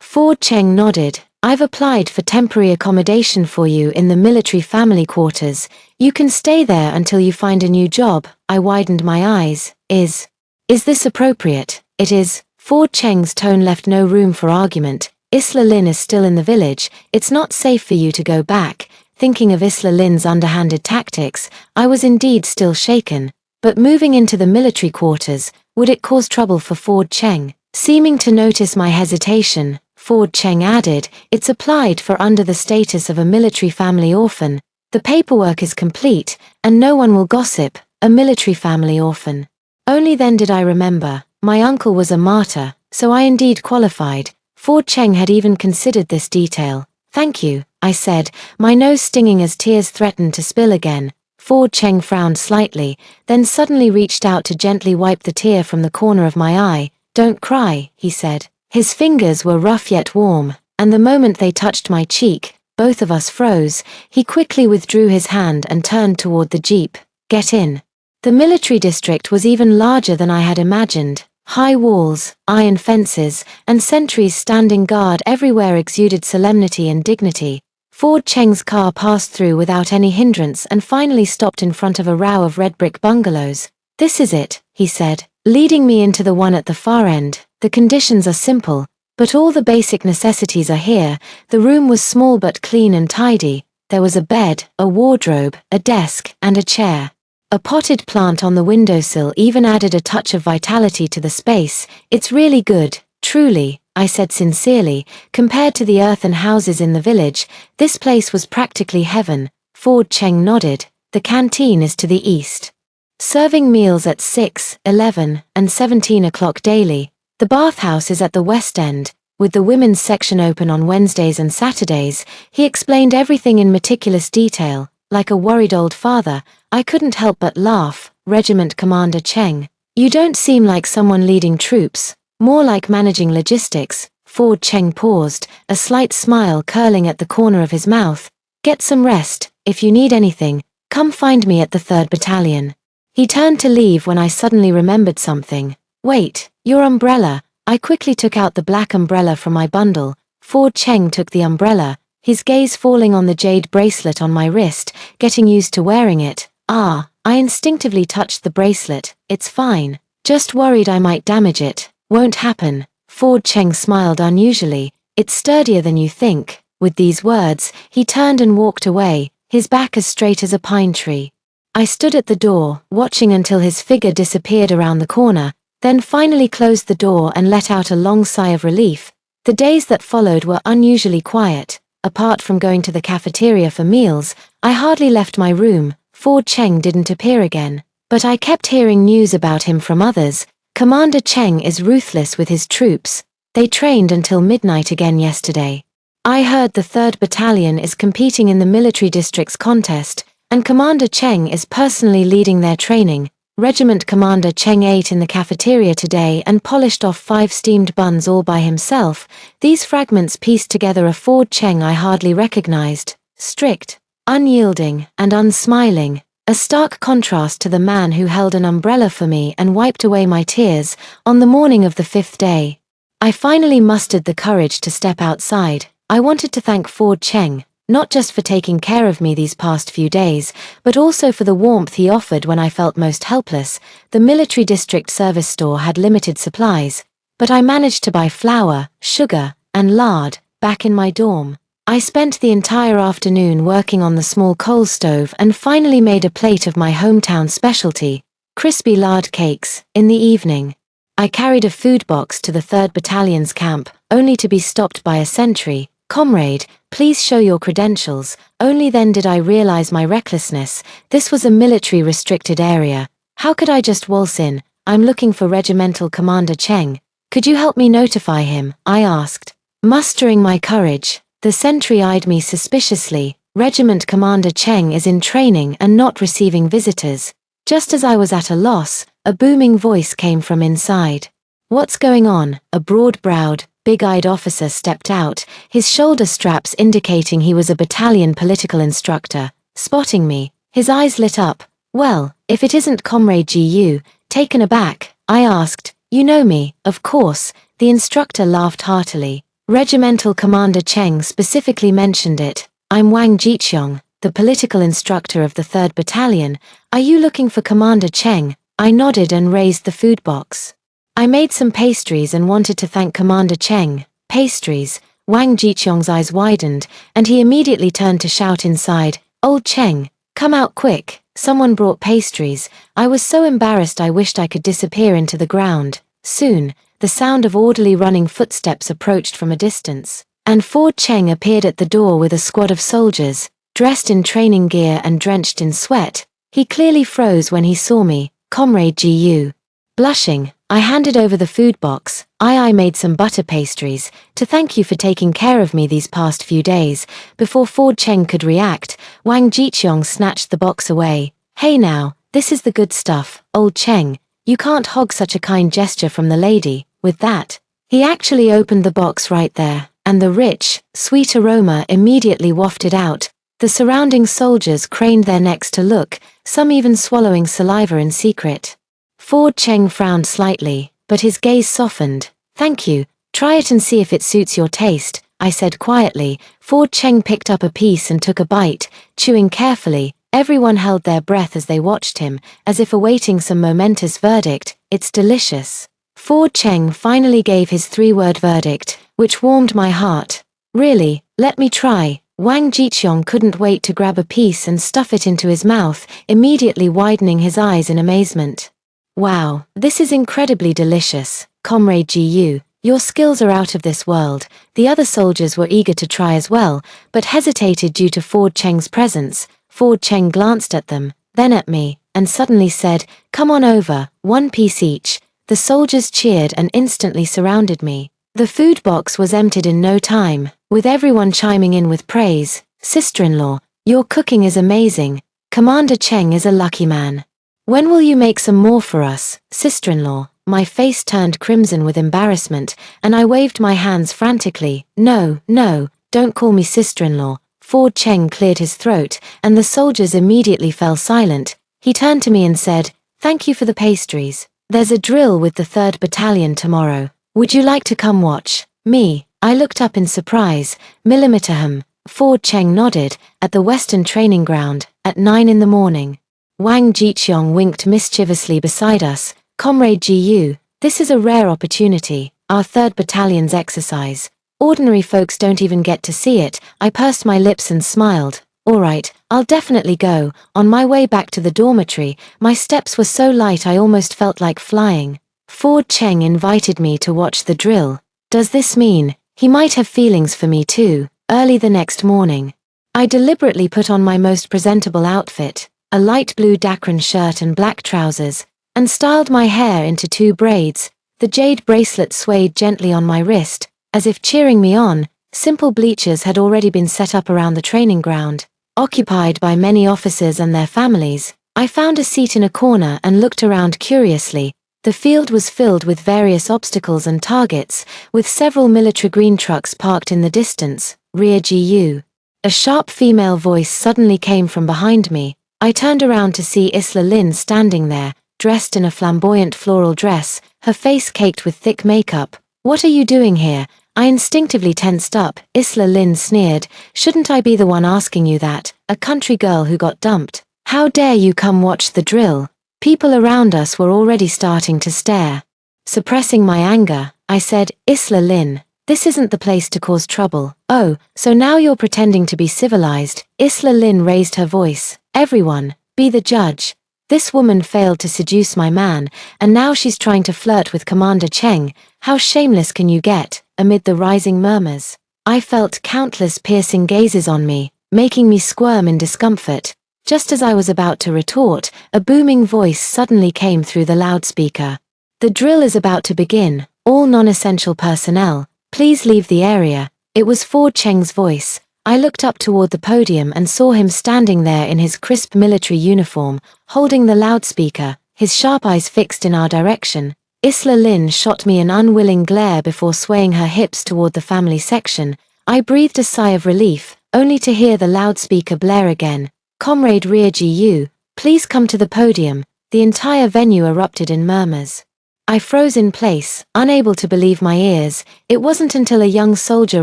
A: Ford Cheng nodded. "I've applied for temporary accommodation for you in the military family quarters. You can stay there until you find a new job." I widened my eyes. Is this appropriate?" "It is." Ford Cheng's tone left no room for argument. "Isla Lin is still in the village. It's not safe for you to go back." Thinking of Isla Lin's underhanded tactics, I was indeed still shaken. But moving into the military quarters, would it cause trouble for Ford Cheng? Seeming to notice my hesitation, Ford Cheng added, "It's applied for under the status of a military family orphan. The paperwork is complete, and no one will gossip." A military family orphan. Only then did I remember, my uncle was a martyr, so I indeed qualified. Ford Cheng had even considered this detail. "Thank you," I said, my nose stinging as tears threatened to spill again. Ford Cheng frowned slightly, then suddenly reached out to gently wipe the tear from the corner of my eye. "Don't cry," he said. His fingers were rough yet warm, and the moment they touched my cheek, both of us froze. He quickly withdrew his hand and turned toward the jeep. "Get in." The military district was even larger than I had imagined. High walls, iron fences, and sentries standing guard everywhere exuded solemnity and dignity. Ford Cheng's car passed through without any hindrance and finally stopped in front of a row of red brick bungalows. "This is it," he said, leading me into the one at the far end. "The conditions are simple, but all the basic necessities are here." The room was small but clean and tidy. There was a bed, a wardrobe, a desk, and a chair. A potted plant on the windowsill even added a touch of vitality to the space. "It's really good, truly," I said sincerely. "Compared to the earthen houses in the village, this place was practically heaven." Ford Cheng nodded. "The canteen is to the east, serving meals at 6, 11, and 17 o'clock daily. The bathhouse is at the west end, with the women's section open on Wednesdays and Saturdays." He explained everything in meticulous detail. Like a worried old father, I couldn't help but laugh. Regiment Commander Cheng. You don't seem like someone leading troops, more like managing logistics. Ford Cheng paused, a slight smile curling at the corner of his mouth. Get some rest. If you need anything, come find me at the 3rd Battalion. He turned to leave when I suddenly remembered something. Wait, your umbrella. I quickly took out the black umbrella from my bundle. Ford Cheng took the umbrella, his gaze falling on the jade bracelet on my wrist, getting used to wearing it. Ah, I instinctively touched the bracelet. It's fine. Just worried I might damage it. Won't happen. Ford Cheng smiled unusually. It's sturdier than you think. With these words, he turned and walked away, his back as straight as a pine tree. I stood at the door, watching until his figure disappeared around the corner, then finally closed the door and let out a long sigh of relief. The days that followed were unusually quiet. Apart from going to the cafeteria for meals, I hardly left my room. Ford Cheng didn't appear again. But I kept hearing news about him from others. Commander Cheng is ruthless with his troops. They trained until midnight again yesterday. I heard the 3rd Battalion is competing in the military districts contest, and Commander Cheng is personally leading their training. Regiment Commander Cheng ate in the cafeteria today and polished off 5 steamed buns all by himself. These fragments pieced together a Ford Cheng I hardly recognized. Strict, unyielding, and unsmiling. A stark contrast to the man who held an umbrella for me and wiped away my tears on the morning of the 5th day. I finally mustered the courage to step outside. I wanted to thank Ford Cheng, not just for taking care of me these past few days, but also for the warmth he offered when I felt most helpless. The military district service store had limited supplies, but I managed to buy flour, sugar, and lard back in my dorm. I spent the entire afternoon working on the small coal stove and finally made a plate of my hometown specialty, crispy lard cakes, in the evening. I carried a food box to the 3rd Battalion's camp, only to be stopped by a sentry. Comrade, please show your credentials. Only then did I realize my recklessness. This was a military restricted area. How could I just waltz in? I'm looking for Regimental Commander Cheng. Could you help me notify him? I asked. Mustering my courage, the sentry eyed me suspiciously. Regiment Commander Cheng is in training and not receiving visitors. Just as I was at a loss, a booming voice came from inside. What's going on? A broad-browed, big-eyed officer stepped out, his shoulder straps indicating he was a battalion political instructor. Spotting me, his eyes lit up. Well, if it isn't Comrade GU, taken aback, I asked, you know me, of course. The instructor laughed heartily. Regimental Commander Cheng specifically mentioned it. I'm Wang Jiqiong, the political instructor of the 3rd Battalion. Are you looking for Commander Cheng? I nodded and raised the food box. I made some pastries and wanted to thank Commander Cheng. Pastries? Wang Jiqiong's eyes widened, and he immediately turned to shout inside, Old Cheng, come out quick. Someone brought pastries. I was so embarrassed I wished I could disappear into the ground. Soon, the sound of orderly running footsteps approached from a distance, and Ford Cheng appeared at the door with a squad of soldiers, dressed in training gear and drenched in sweat. He clearly froze when he saw me. Comrade GU. Blushing, I handed over the food box. I made some butter pastries, to thank you for taking care of me these past few days. Before Ford Cheng could react, Wang Jiqiong snatched the box away. Hey now, this is the good stuff, Old Cheng. You can't hog such a kind gesture from the lady. With that, he actually opened the box right there, and the rich, sweet aroma immediately wafted out. The surrounding soldiers craned their necks to look, some even swallowing saliva in secret. Ford Cheng frowned slightly, but his gaze softened. Thank you, try it and see if it suits your taste, I said quietly. Ford Cheng picked up a piece and took a bite, chewing carefully. Everyone held their breath as they watched him, as if awaiting some momentous verdict. It's delicious. Ford Cheng finally gave his 3-word verdict, which warmed my heart. Really, let me try. Wang Jiqiong couldn't wait to grab a piece and stuff it into his mouth, immediately widening his eyes in amazement. Wow, this is incredibly delicious, Comrade GU. Your skills are out of this world. The other soldiers were eager to try as well, but hesitated due to Ford Cheng's presence. Ford Cheng glanced at them, then at me, and suddenly said, come on over, 1 piece each. The soldiers cheered and instantly surrounded me. The food box was emptied in no time, with everyone chiming in with praise. Sister-in-law, your cooking is amazing. Commander Cheng is a lucky man. When will you make some more for us, sister-in-law? My face turned crimson with embarrassment, and I waved my hands frantically. No, no, don't call me sister-in-law. Ford Cheng cleared his throat, and the soldiers immediately fell silent. He turned to me and said, "Thank you for the pastries. There's a drill with the 3rd Battalion tomorrow. Would you like to come watch?" Me. I looked up in surprise. Millimeter. Ford Cheng nodded. At the Western Training Ground, at 9 in the morning. Wang Jiqiong winked mischievously beside us. "Comrade Gu, this is a rare opportunity, our 3rd Battalion's exercise. Ordinary folks don't even get to see it." I pursed my lips and smiled. "All right, I'll definitely go." On my way back to the dormitory, my steps were so light I almost felt like flying. Ford Cheng invited me to watch the drill. Does this mean he might have feelings for me too? Early the next morning, I deliberately put on my most presentable outfit, a light blue Dacron shirt and black trousers, and styled my hair into 2 braids. The jade bracelet swayed gently on my wrist, as if cheering me on. Simple bleachers had already been set up around the training ground, occupied by many officers and their families. I found a seat in a corner and looked around curiously. The field was filled with various obstacles and targets, with several military green trucks parked in the distance. "Rear GU." A sharp female voice suddenly came from behind me. I turned around to see Isla Lin standing there, dressed in a flamboyant floral dress, her face caked with thick makeup. "What are you doing here?" I instinctively tensed up. Isla Lin sneered. "Shouldn't I be the one asking you that, a country girl who got dumped? How dare you come watch the drill?" People around us were already starting to stare. Suppressing my anger, I said, "Isla Lin, this isn't the place to cause trouble." "Oh, so now you're pretending to be civilized." Isla Lin raised her voice. "Everyone, be the judge. This woman failed to seduce my man, and now she's trying to flirt with Commander Cheng. How shameless can you get?" Amid the rising murmurs, I felt countless piercing gazes on me, making me squirm in discomfort. Just as I was about to retort, a booming voice suddenly came through the loudspeaker. "The drill is about to begin. All non-essential personnel, please leave the area." It was Ford Cheng's voice. I looked up toward the podium and saw him standing there in his crisp military uniform, holding the loudspeaker, his sharp eyes fixed in our direction. Isla Lin shot me an unwilling glare before swaying her hips toward the family section. I breathed a sigh of relief, only to hear the loudspeaker blare again. "Comrade Rear GU, please come to the podium." The entire venue erupted in murmurs. I froze in place, unable to believe my ears. It wasn't until a young soldier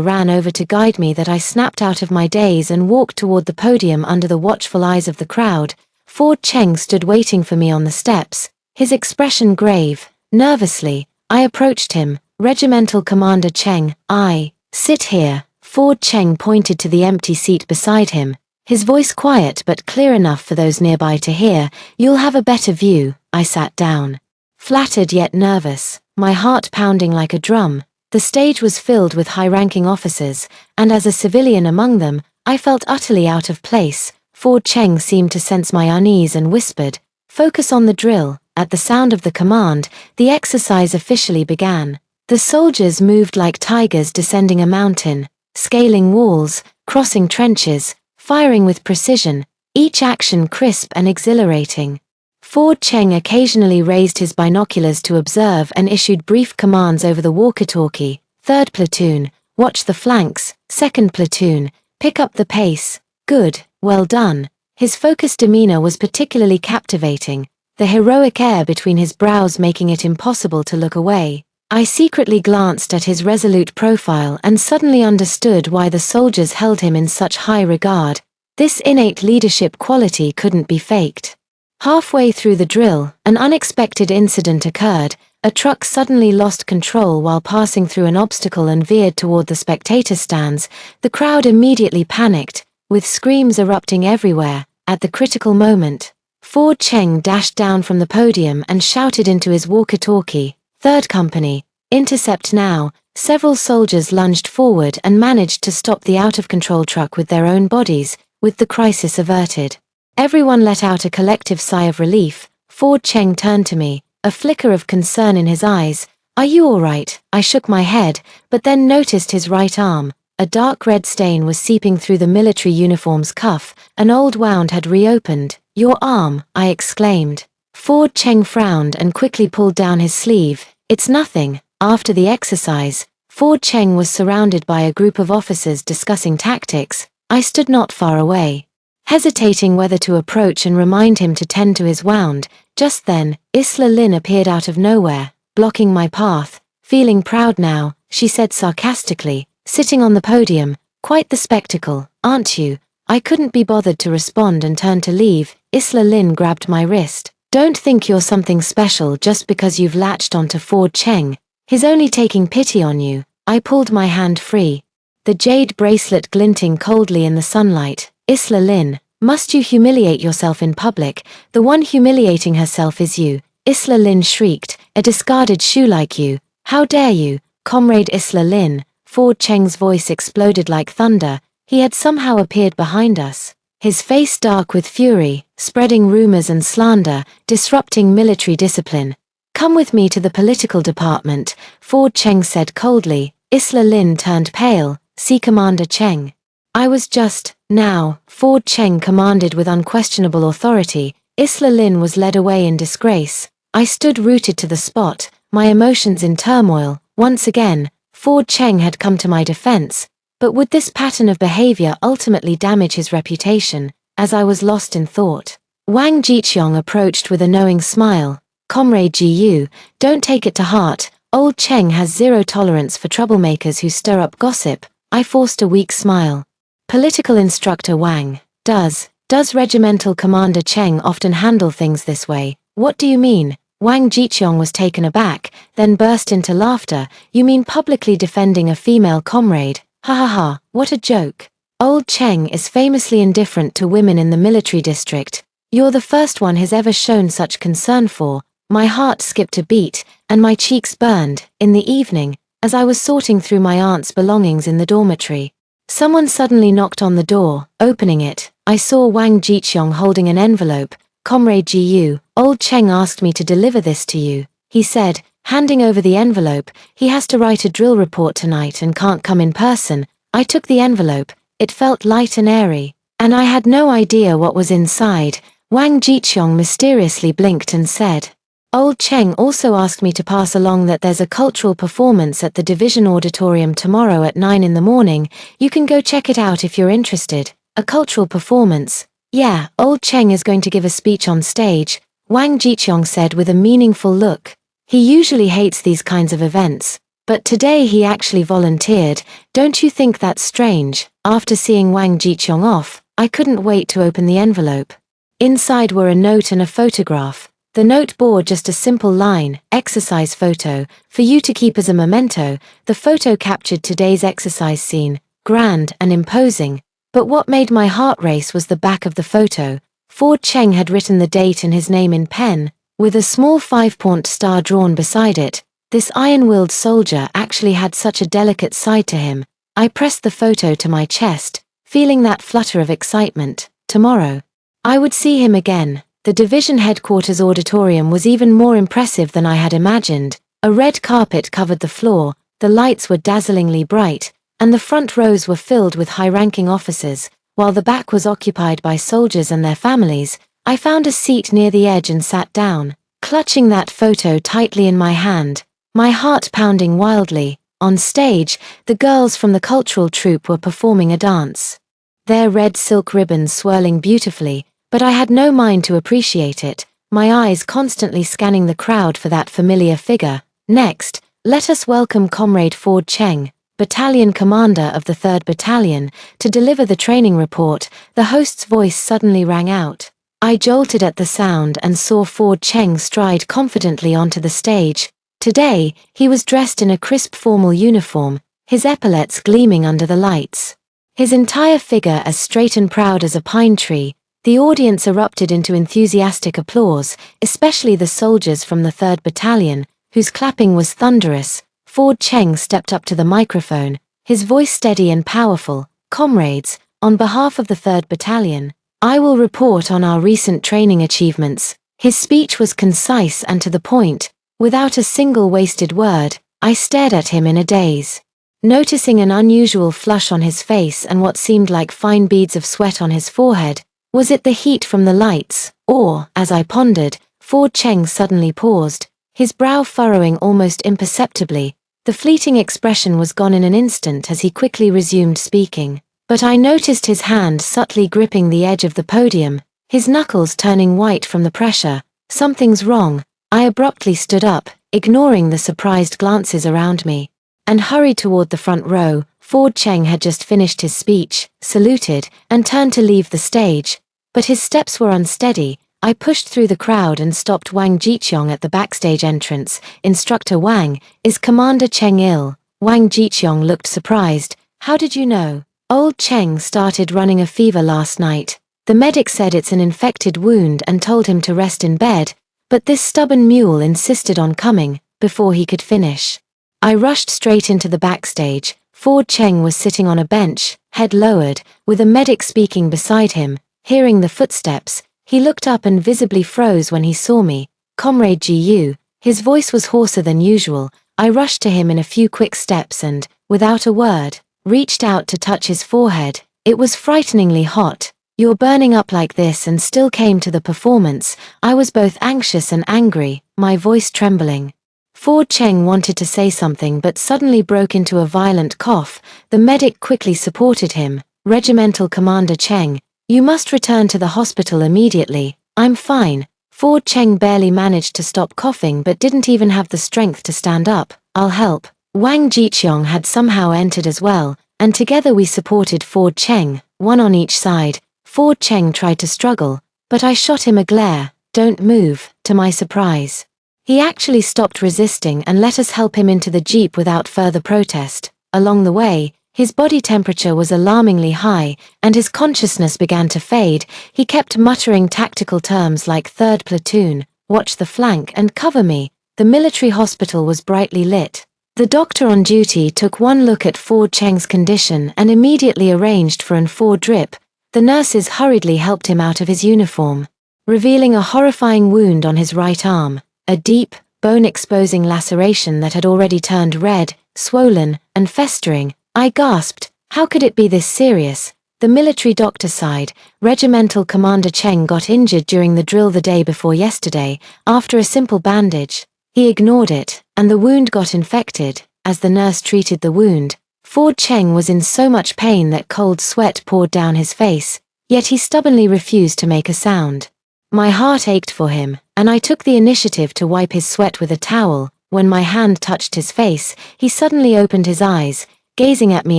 A: ran over to guide me that I snapped out of my daze and walked toward the podium under the watchful eyes of the crowd. Ford Cheng stood waiting for me on the steps, his expression grave. Nervously, I approached him. "Regimental Commander Cheng, I sit here." Ford Cheng pointed to the empty seat beside him, his voice quiet but clear enough for those nearby to hear. "You'll have a better view." I sat down, flattered yet nervous, my heart pounding like a drum. The stage was filled with high-ranking officers, and as a civilian among them, I felt utterly out of place. Ford Cheng seemed to sense my unease and whispered, "Focus on the drill." At the sound of the command, the exercise officially began. The soldiers moved like tigers descending a mountain, scaling walls, crossing trenches, firing with precision, each action crisp and exhilarating. Ford Cheng occasionally raised his binoculars to observe and issued brief commands over the walkie-talkie. "Third platoon, watch the flanks. Second platoon, pick up the pace. Good, well done." His focused demeanor was particularly captivating, the heroic air between his brows making it impossible to look away. I secretly glanced at his resolute profile and suddenly understood why the soldiers held him in such high regard. This innate leadership quality couldn't be faked. Halfway through the drill, an unexpected incident occurred. A truck suddenly lost control while passing through an obstacle and veered toward the spectator stands. The crowd immediately panicked, with screams erupting everywhere. At the critical moment, Ford Cheng dashed down from the podium and shouted into his walkie-talkie, "Third Company, intercept now." Several soldiers lunged forward and managed to stop the out-of-control truck with their own bodies, with the crisis averted. Everyone let out a collective sigh of relief. Ford Cheng turned to me, a flicker of concern in his eyes. "Are you all right?" I shook my head, but then noticed his right arm. A dark red stain was seeping through the military uniform's cuff. An old wound had reopened. "Your arm," I exclaimed. Ford Cheng frowned and quickly pulled down his sleeve. It's nothing. After the exercise, Ford Cheng was surrounded by a group of officers discussing tactics. I stood not far away, hesitating whether to approach and remind him to tend to his wound. Just then, Isla Lin appeared out of nowhere, blocking my path. Feeling proud now, she said sarcastically, sitting on the podium. Quite the spectacle, aren't you? I couldn't be bothered to respond and turned to leave. Isla Lin grabbed my wrist. Don't think you're something special just because you've latched onto Ford Cheng. He's only taking pity on you. I pulled my hand free, the jade bracelet glinting coldly in the sunlight. Isla Lin, must you humiliate yourself in public? The one humiliating herself is you. Isla Lin shrieked, a discarded shoe like you. How dare you, Comrade Isla Lin? Ford Cheng's voice exploded like thunder. He had somehow appeared behind us, his face dark with fury, spreading rumors and slander, disrupting military discipline. Come with me to the political department, Ford Cheng said coldly. Isla Lin turned pale. See Commander Cheng. I was just, now, Ford Cheng commanded with unquestionable authority. Isla Lin was led away in disgrace. I stood rooted to the spot, my emotions in turmoil. Once again, Ford Cheng had come to my defense. But would this pattern of behavior ultimately damage his reputation? As I was lost in thought, Wang Jiqiong approached with a knowing smile. Comrade Ji, don't take it to heart. Old Cheng has zero tolerance for troublemakers who stir up gossip. I forced a weak smile. Political instructor Wang, does Regimental Commander Cheng often handle things this way? What do you mean? Wang Jiqiong was taken aback, then burst into laughter. You mean publicly defending a female comrade? Ha ha ha, what a joke. Old Cheng is famously indifferent to women in the military district. You're the first one he's ever shown such concern for. My heart skipped a beat, and my cheeks burned. In the evening, as I was sorting through my aunt's belongings in the dormitory, someone suddenly knocked on the door. Opening it, I saw Wang Jiqiong holding an envelope. Comrade Ji, Old Cheng asked me to deliver this to you, he said, handing over the envelope. He has to write a drill report tonight and can't come in person. I took the envelope. It felt light and airy, and I had no idea what was inside. Wang Jiqiong mysteriously blinked and said, Old Cheng also asked me to pass along that there's a cultural performance at the division auditorium tomorrow at 9 in the morning. You can go check it out if you're interested. A cultural performance? Yeah, Old Cheng is going to give a speech on stage, Wang Jiqiong said with a meaningful look. He usually hates these kinds of events, but today he actually volunteered. Don't you think that's strange? After seeing Wang Jiqiong off, I couldn't wait to open the envelope. Inside were a note and a photograph. The note bore just a simple line, exercise photo, for you to keep as a memento. The photo captured today's exercise scene, grand and imposing. But what made my heart race was the back of the photo. Ford Cheng had written the date and his name in pen, with a small 5-point star drawn beside it. This iron-willed soldier actually had such a delicate side to him. I pressed the photo to my chest, feeling that flutter of excitement. Tomorrow, I would see him again. The division headquarters auditorium was even more impressive than I had imagined. A red carpet covered the floor, the lights were dazzlingly bright, and the front rows were filled with high-ranking officers, while the back was occupied by soldiers and their families. I found a seat near the edge and sat down, clutching that photo tightly in my hand, my heart pounding wildly. On stage, the girls from the cultural troupe were performing a dance, their red silk ribbons swirling beautifully, but I had no mind to appreciate it, my eyes constantly scanning the crowd for that familiar figure. Next, let us welcome Comrade Ford Cheng, Battalion Commander of the 3rd Battalion, to deliver the training report. The host's voice suddenly rang out. I jolted at the sound and saw Ford Cheng stride confidently onto the stage. Today, he was dressed in a crisp formal uniform, his epaulets gleaming under the lights, his entire figure as straight and proud as a pine tree. The audience erupted into enthusiastic applause, especially the soldiers from the 3rd Battalion, whose clapping was thunderous. Ford Cheng stepped up to the microphone, his voice steady and powerful. Comrades, on behalf of the 3rd Battalion, I will report on our recent training achievements. His speech was concise and to the point, without a single wasted word. I stared at him in a daze, noticing an unusual flush on his face and what seemed like fine beads of sweat on his forehead. Was it the heat from the lights, or, as I pondered, Ford Cheng suddenly paused, his brow furrowing almost imperceptibly. The fleeting expression was gone in an instant as he quickly resumed speaking. But I noticed his hand subtly gripping the edge of the podium, his knuckles turning white from the pressure. Something's wrong. I abruptly stood up, ignoring the surprised glances around me, and hurried toward the front row. Ford Cheng had just finished his speech, saluted, and turned to leave the stage. But his steps were unsteady. I pushed through the crowd and stopped Wang Jiqiong at the backstage entrance. "Instructor Wang, is Commander Cheng ill?" Wang Jiqiong looked surprised. "How did you know?" "Old Cheng started running a fever last night. The medic said it's an infected wound and told him to rest in bed, but this stubborn mule insisted on coming." Before he could finish, I rushed straight into the backstage. Ford Cheng was sitting on a bench, head lowered, with a medic speaking beside him. Hearing the footsteps, he looked up and visibly froze when he saw me. "Comrade Gu." His voice was hoarser than usual. I rushed to him in a few quick steps and, without a word, reached out to touch his forehead. It was frighteningly hot. "You're burning up like this and still came to the performance." I was both anxious and angry, my voice trembling. Ford Cheng wanted to say something but suddenly broke into a violent cough. The medic quickly supported him. "Regimental Commander Cheng, you must return to the hospital immediately." "I'm fine." Ford Cheng barely managed to stop coughing but didn't even have the strength to stand up. "I'll help." Wang Jiqiong had somehow entered as well, and together we supported Ford Cheng, one on each side. Ford Cheng tried to struggle, but I shot him a glare. "Don't move." To my surprise, he actually stopped resisting and let us help him into the jeep without further protest. Along the way, his body temperature was alarmingly high, and his consciousness began to fade. He kept muttering tactical terms like "third platoon, watch the flank and cover me." The military hospital was brightly lit. The doctor on duty took one look at Ford Cheng's condition and immediately arranged for an IV drip. The nurses hurriedly helped him out of his uniform, revealing a horrifying wound on his right arm. A deep, bone-exposing laceration that had already turned red, swollen, and festering. I gasped, "How could it be this serious?" The military doctor sighed. "Regimental Commander Cheng got injured during the drill the day before yesterday, after a simple bandage. He ignored it, and the wound got infected." As the nurse treated the wound, Ford Cheng was in so much pain that cold sweat poured down his face, yet he stubbornly refused to make a sound. My heart ached for him, and I took the initiative to wipe his sweat with a towel. When my hand touched his face, he suddenly opened his eyes, gazing at me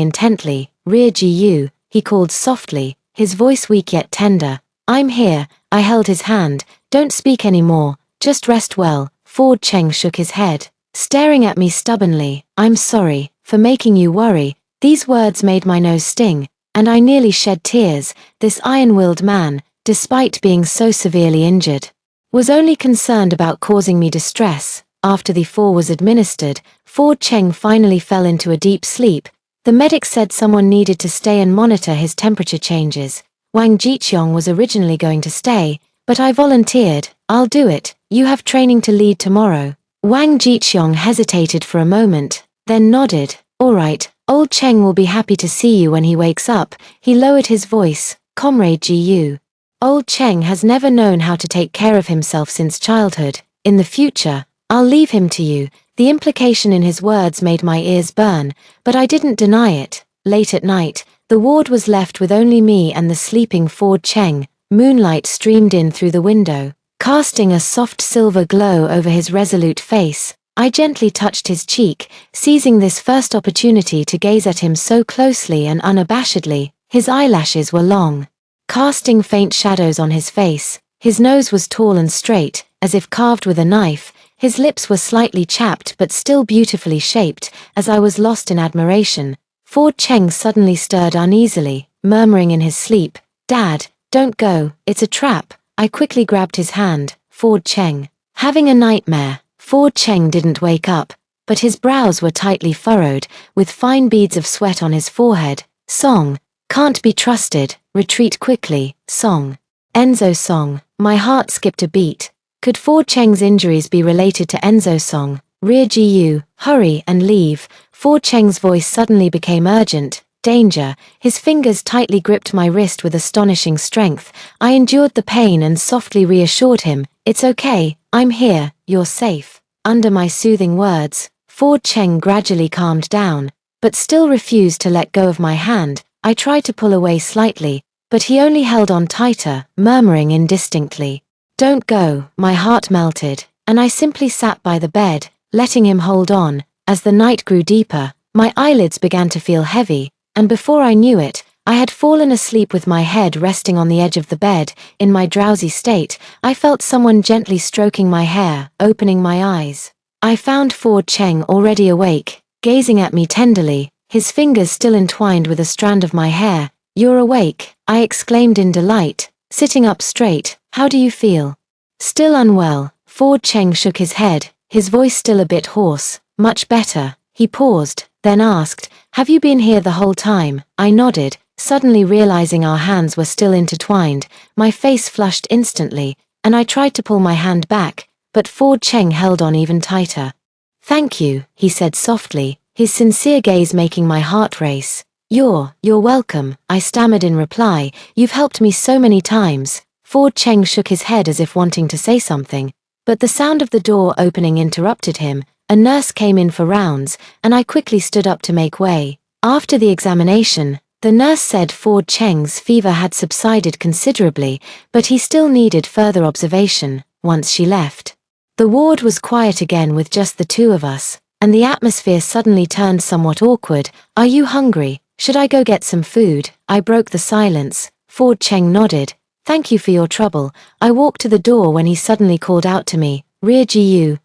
A: intently. "Rear Gu," he called softly, his voice weak yet tender. "I'm here." I held his hand. "Don't speak anymore, just rest well." Ford Cheng shook his head, staring at me stubbornly. "I'm sorry for making you worry." These words made my nose sting, and I nearly shed tears. This iron-willed man, despite being so severely injured, was only concerned about causing me distress. After the IV was administered, Ford Cheng finally fell into a deep sleep. The medic said someone needed to stay and monitor his temperature changes. Wang Jiqiong was originally going to stay, but I volunteered. "I'll do it. You have training to lead tomorrow." Wang Jiqiong hesitated for a moment, then nodded. "All right, old Cheng will be happy to see you when he wakes up." He lowered his voice. "Comrade Gu. Old Cheng has never known how to take care of himself since childhood. In the future, I'll leave him to you." The implication in his words made my ears burn, but I didn't deny it. Late at night, the ward was left with only me and the sleeping Ford Cheng. Moonlight streamed in through the window, casting a soft silver glow over his resolute face. I gently touched his cheek, seizing this first opportunity to gaze at him so closely and unabashedly. His eyelashes were long, casting faint shadows on his face. His nose was tall and straight, as if carved with a knife. His lips were slightly chapped but still beautifully shaped. As I was lost in admiration, Ford Cheng suddenly stirred uneasily, murmuring in his sleep, "Dad, don't go, it's a trap." I quickly grabbed his hand. "Ford Cheng, having a nightmare?" Ford Cheng didn't wake up, but his brows were tightly furrowed, with fine beads of sweat on his forehead. "Song. Can't be trusted. Retreat quickly." Song. Enzo Song. My heart skipped a beat. Could Ford Cheng's injuries be related to Enzo Song? "Rear Gu, hurry and leave." Ford Cheng's voice suddenly became urgent. Danger. His fingers tightly gripped my wrist with astonishing strength. I endured the pain and softly reassured him, "It's okay, I'm here, you're safe." Under my soothing words, Ford Cheng gradually calmed down, but still refused to let go of my hand. I tried to pull away slightly, but he only held on tighter, murmuring indistinctly, "Don't go." My heart melted, and I simply sat by the bed, letting him hold on. As the night grew deeper, my eyelids began to feel heavy, and before I knew it, I had fallen asleep with my head resting on the edge of the bed. In my drowsy state, I felt someone gently stroking my hair, opening my eyes. I found Ford Cheng already awake, gazing at me tenderly, his fingers still entwined with a strand of my hair. "You're awake," I exclaimed in delight, sitting up straight. "How do you feel?" "Still unwell." Ford Cheng shook his head, his voice still a bit hoarse. "Much better." He paused, then asked, "Have you been here the whole time?" I nodded, suddenly realizing our hands were still intertwined. My face flushed instantly, and I tried to pull my hand back, but Ford Cheng held on even tighter. "Thank you," he said softly, his sincere gaze making my heart race. You're welcome," I stammered in reply. "You've helped me so many times." Ford Cheng shook his head as if wanting to say something, but the sound of the door opening interrupted him. A nurse came in for rounds, and I quickly stood up to make way. After the examination, the nurse said Ford Cheng's fever had subsided considerably, but he still needed further observation. Once she left, the ward was quiet again with just the two of us, and the atmosphere suddenly turned somewhat awkward. "Are you hungry? Should I go get some food?" I broke the silence. Ford Cheng nodded. "Thank you for your trouble." I walked to the door when he suddenly called out to me, "Rear GU."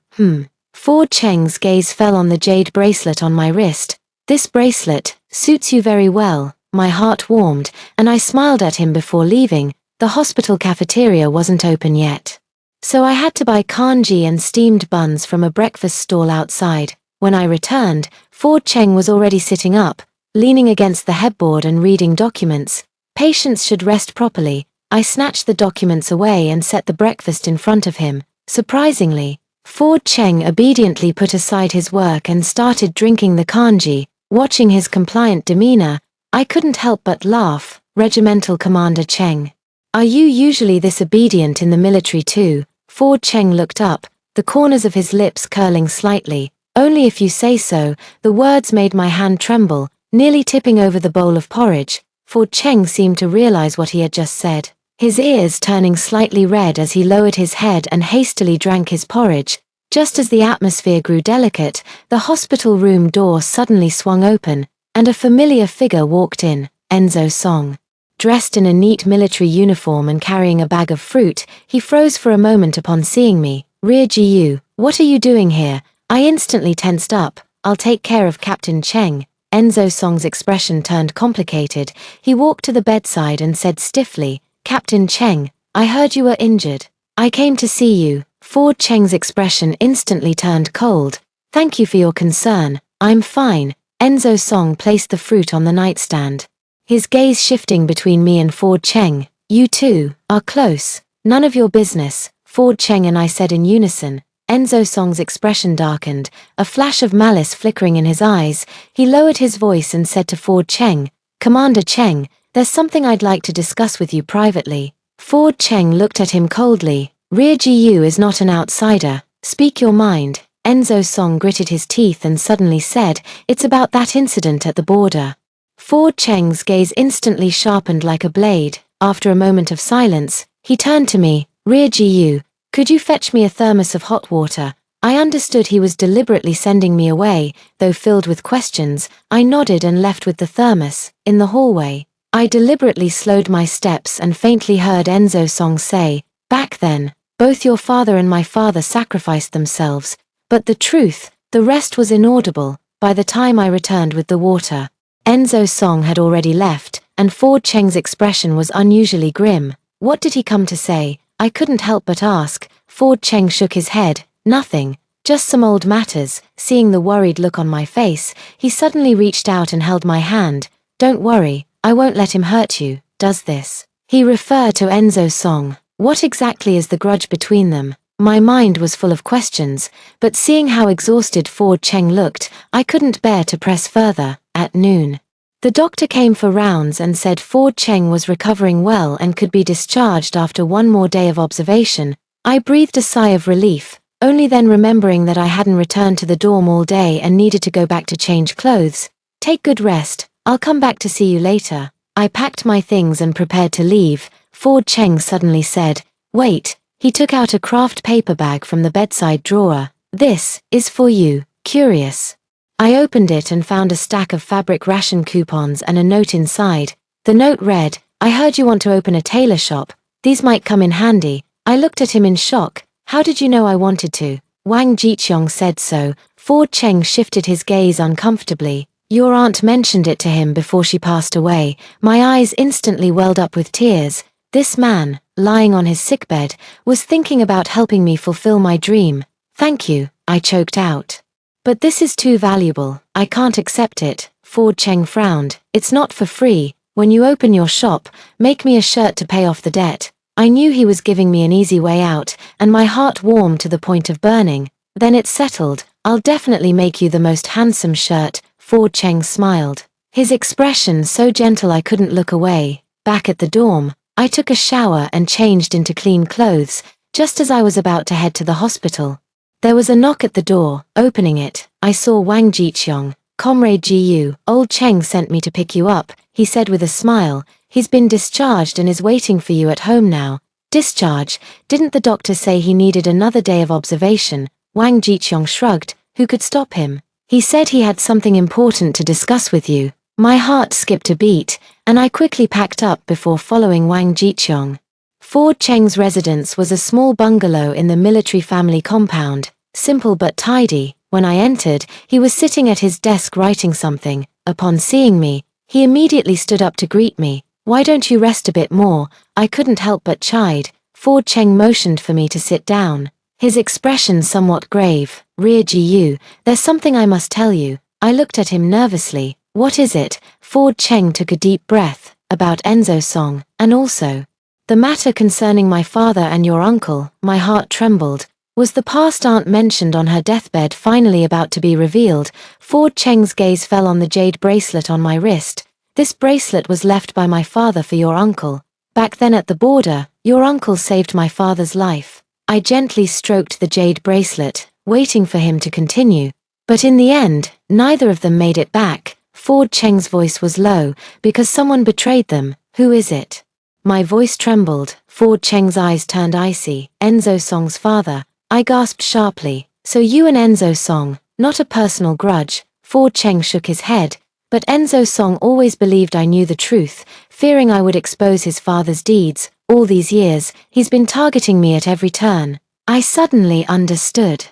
A: Ford Cheng's gaze fell on the jade bracelet on my wrist. "This bracelet suits you very well." My heart warmed, and I smiled at him before leaving. The hospital cafeteria wasn't open yet, so I had to buy kanji and steamed buns from a breakfast stall outside. When I returned, Ford Cheng was already sitting up, leaning against the headboard and reading documents. "Patients should rest properly." I snatched the documents away and set the breakfast in front of him. Surprisingly, Ford Cheng obediently put aside his work and started drinking the kanji. Watching his compliant demeanor, I couldn't help but laugh. "Regimental Commander Cheng, are you usually this obedient in the military too?" Ford Cheng looked up, the corners of his lips curling slightly. "Only if you say so." The words made my hand tremble, nearly tipping over the bowl of porridge. Ford Cheng seemed to realize what he had just said, his ears turning slightly red as he lowered his head and hastily drank his porridge. Just as the atmosphere grew delicate, the hospital room door suddenly swung open, and a familiar figure walked in, Enzo Song. Dressed in a neat military uniform and carrying a bag of fruit, he froze for a moment upon seeing me. "Rear GU, what are you doing here?" I instantly tensed up. "I'll take care of Captain Cheng." Enzo Song's expression turned complicated. He walked to the bedside and said stiffly, "Captain Cheng, I heard you were injured. I came to see you." Ford Cheng's expression instantly turned cold. "Thank you for your concern. I'm fine." Enzo Song placed the fruit on the nightstand, his gaze shifting between me and Ford Cheng. "You two are close." "None of your business," Ford Cheng and I said in unison. Enzo Song's expression darkened, a flash of malice flickering in his eyes. He lowered his voice and said to Ford Cheng, "Commander Cheng, there's something I'd like to discuss with you privately." Ford Cheng looked at him coldly. "Rear GU is not an outsider. Speak your mind." Enzo Song gritted his teeth and suddenly said, "It's about that incident at the border." Ford Cheng's gaze instantly sharpened like a blade. After a moment of silence, he turned to me. "Rear GU, could you fetch me a thermos of hot water?" I understood he was deliberately sending me away, though filled with questions. I nodded and left with the thermos. In the hallway, I deliberately slowed my steps and faintly heard Enzo Song say, "Back then, both your father and my father sacrificed themselves." But the truth, the rest was inaudible. By the time I returned with the water, Enzo Song had already left, and Ford Cheng's expression was unusually grim. "What did he come to say?" I couldn't help but ask. Ford Cheng shook his head. "Nothing, just some old matters." Seeing the worried look on my face, he suddenly reached out and held my hand. "Don't worry, I won't let him hurt you." "Does this?" He referred to Enzo Song. "What exactly is the grudge between them?" My mind was full of questions, but seeing how exhausted Ford Cheng looked, I couldn't bear to press further. At noon, The doctor came for rounds and said Ford Cheng was recovering well and could be discharged after one more day of observation. I breathed a sigh of relief, only then remembering that I hadn't returned to the dorm all day and needed to go back to change clothes. Take good rest, I'll come back to see you later. I packed my things and prepared to leave. Ford Cheng suddenly said, "Wait." He took out a craft paper bag from the bedside drawer. "This is for you." Curious. I opened it and found a stack of fabric ration coupons and a note inside. The note read, "I heard you want to open a tailor shop. These might come in handy." I looked at him in shock. "How did you know I wanted to?" "Wang Jiqiong said so." Ford Cheng shifted his gaze uncomfortably. "Your aunt mentioned it to him before she passed away." My eyes instantly welled up with tears. This man, lying on his sickbed, was thinking about helping me fulfill my dream. "Thank you," I choked out. "But this is too valuable. I can't accept it." Ford Cheng frowned. "It's not for free. When you open your shop, make me a shirt to pay off the debt." I knew he was giving me an easy way out, and my heart warmed to the point of burning. "Then it's settled. I'll definitely make you the most handsome shirt." Ford Cheng smiled, his expression so gentle I couldn't look away. Back at the dorm, I took a shower and changed into clean clothes, just as I was about to head to the hospital. There was a knock at the door. Opening it, I saw Wang Jiqiong. "Comrade Jiyu, old Cheng sent me to pick you up," he said with a smile. "He's been discharged and is waiting for you at home now." "Discharge? Didn't the doctor say he needed another day of observation?" Wang Jiqiong shrugged. "Who could stop him?" "He said he had something important to discuss with you." My heart skipped a beat, and I quickly packed up before following Wang Jiqiong. Ford Cheng's residence was a small bungalow in the military family compound, simple but tidy. When I entered, he was sitting at his desk writing something. Upon seeing me, he immediately stood up to greet me. "Why don't you rest a bit more?" I couldn't help but chide. Ford Cheng motioned for me to sit down, his expression somewhat grave. "Rear Jiyu, there's something I must tell you." I looked at him nervously. "What is it?" Ford Cheng took a deep breath. "About Enzo Song, and also the matter concerning my father and your uncle." My heart trembled. Was the past aunt mentioned on her deathbed finally about to be revealed? Ford Cheng's gaze fell on the jade bracelet on my wrist. "This bracelet was left by my father for your uncle. Back then at the border, your uncle saved my father's life." I gently stroked the jade bracelet, waiting for him to continue. "But in the end, neither of them made it back." Ford Cheng's voice was low. "Because someone betrayed them." "Who is it?" My voice trembled. Ford Cheng's eyes turned icy. "Enzo Song's father." I gasped sharply. "So you and Enzo Song, not a personal grudge?" Ford Cheng shook his head. "But Enzo Song always believed I knew the truth, fearing I would expose his father's deeds. All these years, he's been targeting me at every turn." I suddenly understood.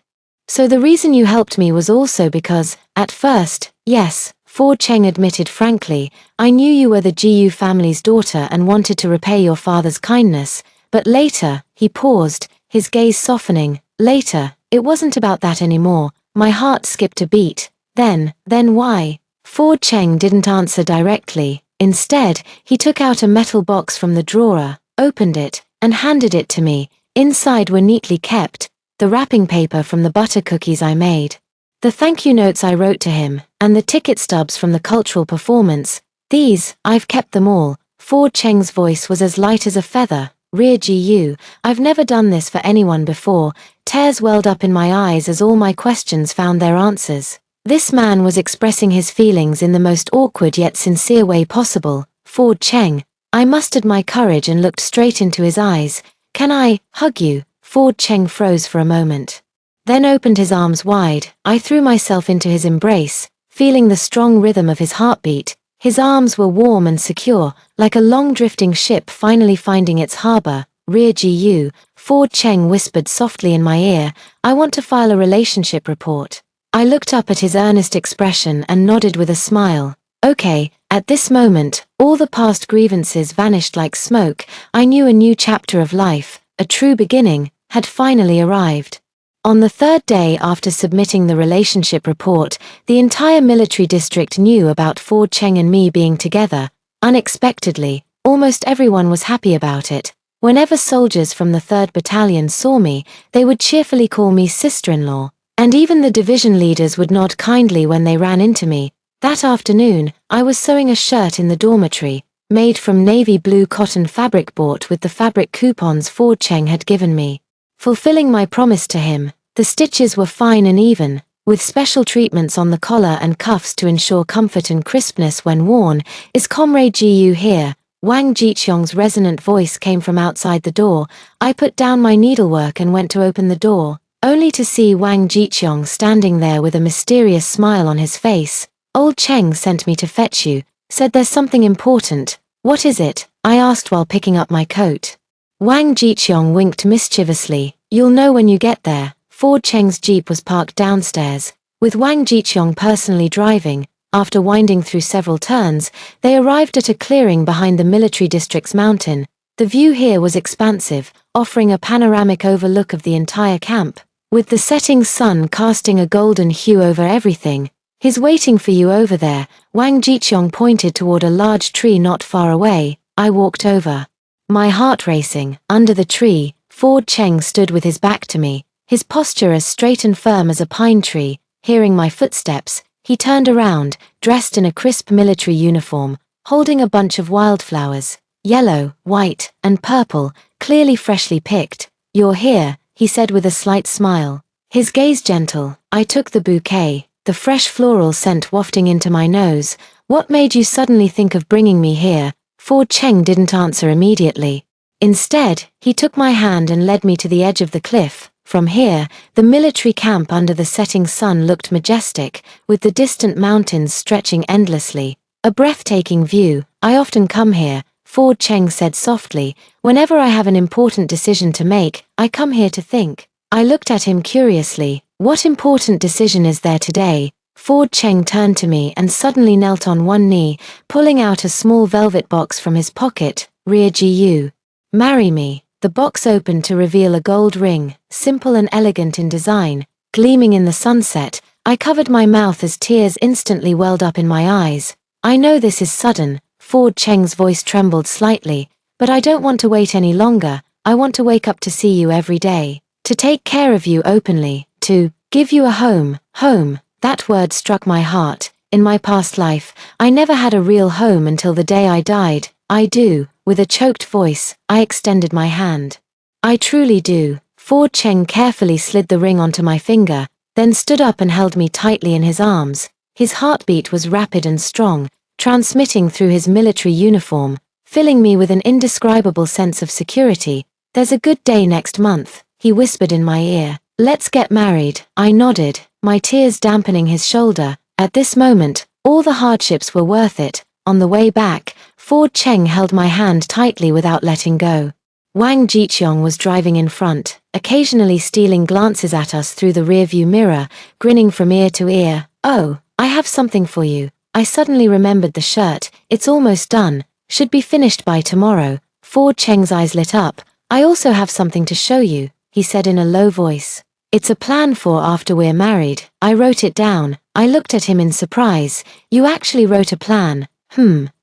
A: "So the reason you helped me was also because..." "At first, yes," Ford Cheng admitted frankly. "I knew you were the Jiyu family's daughter and wanted to repay your father's kindness. But later," he paused, his gaze softening. "Later, it wasn't about that anymore." My heart skipped a beat. Then why?" Ford Cheng didn't answer directly. Instead, he took out a metal box from the drawer, opened it, and handed it to me. Inside were neatly kept the wrapping paper from the butter cookies I made, the thank you notes I wrote to him, and the ticket stubs from the cultural performance. "These, I've kept them all." Ford Cheng's voice was as light as a feather. "Rear Jiyu, I've never done this for anyone before." Tears welled up in my eyes as all my questions found their answers. This man was expressing his feelings in the most awkward yet sincere way possible. "Ford Cheng." I mustered my courage and looked straight into his eyes. "Can I hug you?" Ford Cheng froze for a moment, then opened his arms wide. I threw myself into his embrace, feeling the strong rhythm of his heartbeat. His arms were warm and secure, like a long drifting ship finally finding its harbor. "Rear Jiyu," Ford Cheng whispered softly in my ear, "I want to file a relationship report." I looked up at his earnest expression and nodded with a smile. "Okay." At this moment, all the past grievances vanished like smoke. I knew a new chapter of life, a true beginning, had finally arrived. On the third day after submitting the relationship report, the entire military district knew about Ford Cheng and me being together. Unexpectedly, almost everyone was happy about it. Whenever soldiers from the 3rd Battalion saw me, they would cheerfully call me sister-in-law, and even the division leaders would nod kindly when they ran into me. That afternoon, I was sewing a shirt in the dormitory, made from navy blue cotton fabric bought with the fabric coupons Ford Cheng had given me. Fulfilling my promise to him, the stitches were fine and even, with special treatments on the collar and cuffs to ensure comfort and crispness when worn. Is Comrade Gu here? Wang Jiqiong's resonant voice came from outside the door. I put down my needlework and went to open the door, only to see Wang Jiqiong standing there with a mysterious smile on his face. Old Cheng sent me to fetch you, said there's something important. What is it? I asked while picking up my coat. Wang Jiqiong winked mischievously. You'll know when you get there. Ford Cheng's jeep was parked downstairs, with Wang Jiqiong personally driving. After winding through several turns, they arrived at a clearing behind the military district's mountain. The view here was expansive, offering a panoramic overlook of the entire camp, with the setting sun casting a golden hue over everything. He's waiting for you over there. Wang Jiqiong pointed toward a large tree not far away. I walked over, my heart racing. Under the tree, Ford Cheng stood with his back to me, his posture as straight and firm as a pine tree. Hearing my footsteps, he turned around, dressed in a crisp military uniform, holding a bunch of wildflowers, yellow, white, and purple, clearly freshly picked. You're here, he said with a slight smile, his gaze gentle. I took the bouquet, the fresh floral scent wafting into my nose. What made you suddenly think of bringing me here? Ford Cheng didn't answer immediately. Instead, he took my hand and led me to the edge of the cliff. From here, the military camp under the setting sun looked majestic, with the distant mountains stretching endlessly. A breathtaking view. I often come here, Ford Cheng said softly. Whenever I have an important decision to make, I come here to think. I looked at him curiously. What important decision is there today? Ford Cheng turned to me and suddenly knelt on one knee, pulling out a small velvet box from his pocket. Rear Gu. Marry me. The box opened to reveal a gold ring, simple and elegant in design, gleaming in the sunset. I covered my mouth as tears instantly welled up in my eyes. I know this is sudden, Ford Cheng's voice trembled slightly, but I don't want to wait any longer. I want to wake up to see you every day, to take care of you openly, to give you a home. Home, that word struck my heart. In my past life, I never had a real home until the day I died. I do. With a choked voice, I extended my hand. I truly do. Ford Cheng carefully slid the ring onto my finger, then stood up and held me tightly in his arms. His heartbeat was rapid and strong, transmitting through his military uniform, filling me with an indescribable sense of security. There's a good day next month, he whispered in my ear. Let's get married. I nodded, my tears dampening his shoulder. At this moment, all the hardships were worth it. On the way back, Ford Cheng held my hand tightly without letting go. Wang Jiqiong was driving in front, occasionally stealing glances at us through the rearview mirror, grinning from ear to ear. Oh, I have something for you. I suddenly remembered the shirt. It's almost done. Should be finished by tomorrow. Ford Cheng's eyes lit up. I also have something to show you, he said in a low voice. It's a plan for after we're married. I wrote it down. I looked at him in surprise. You actually wrote a plan?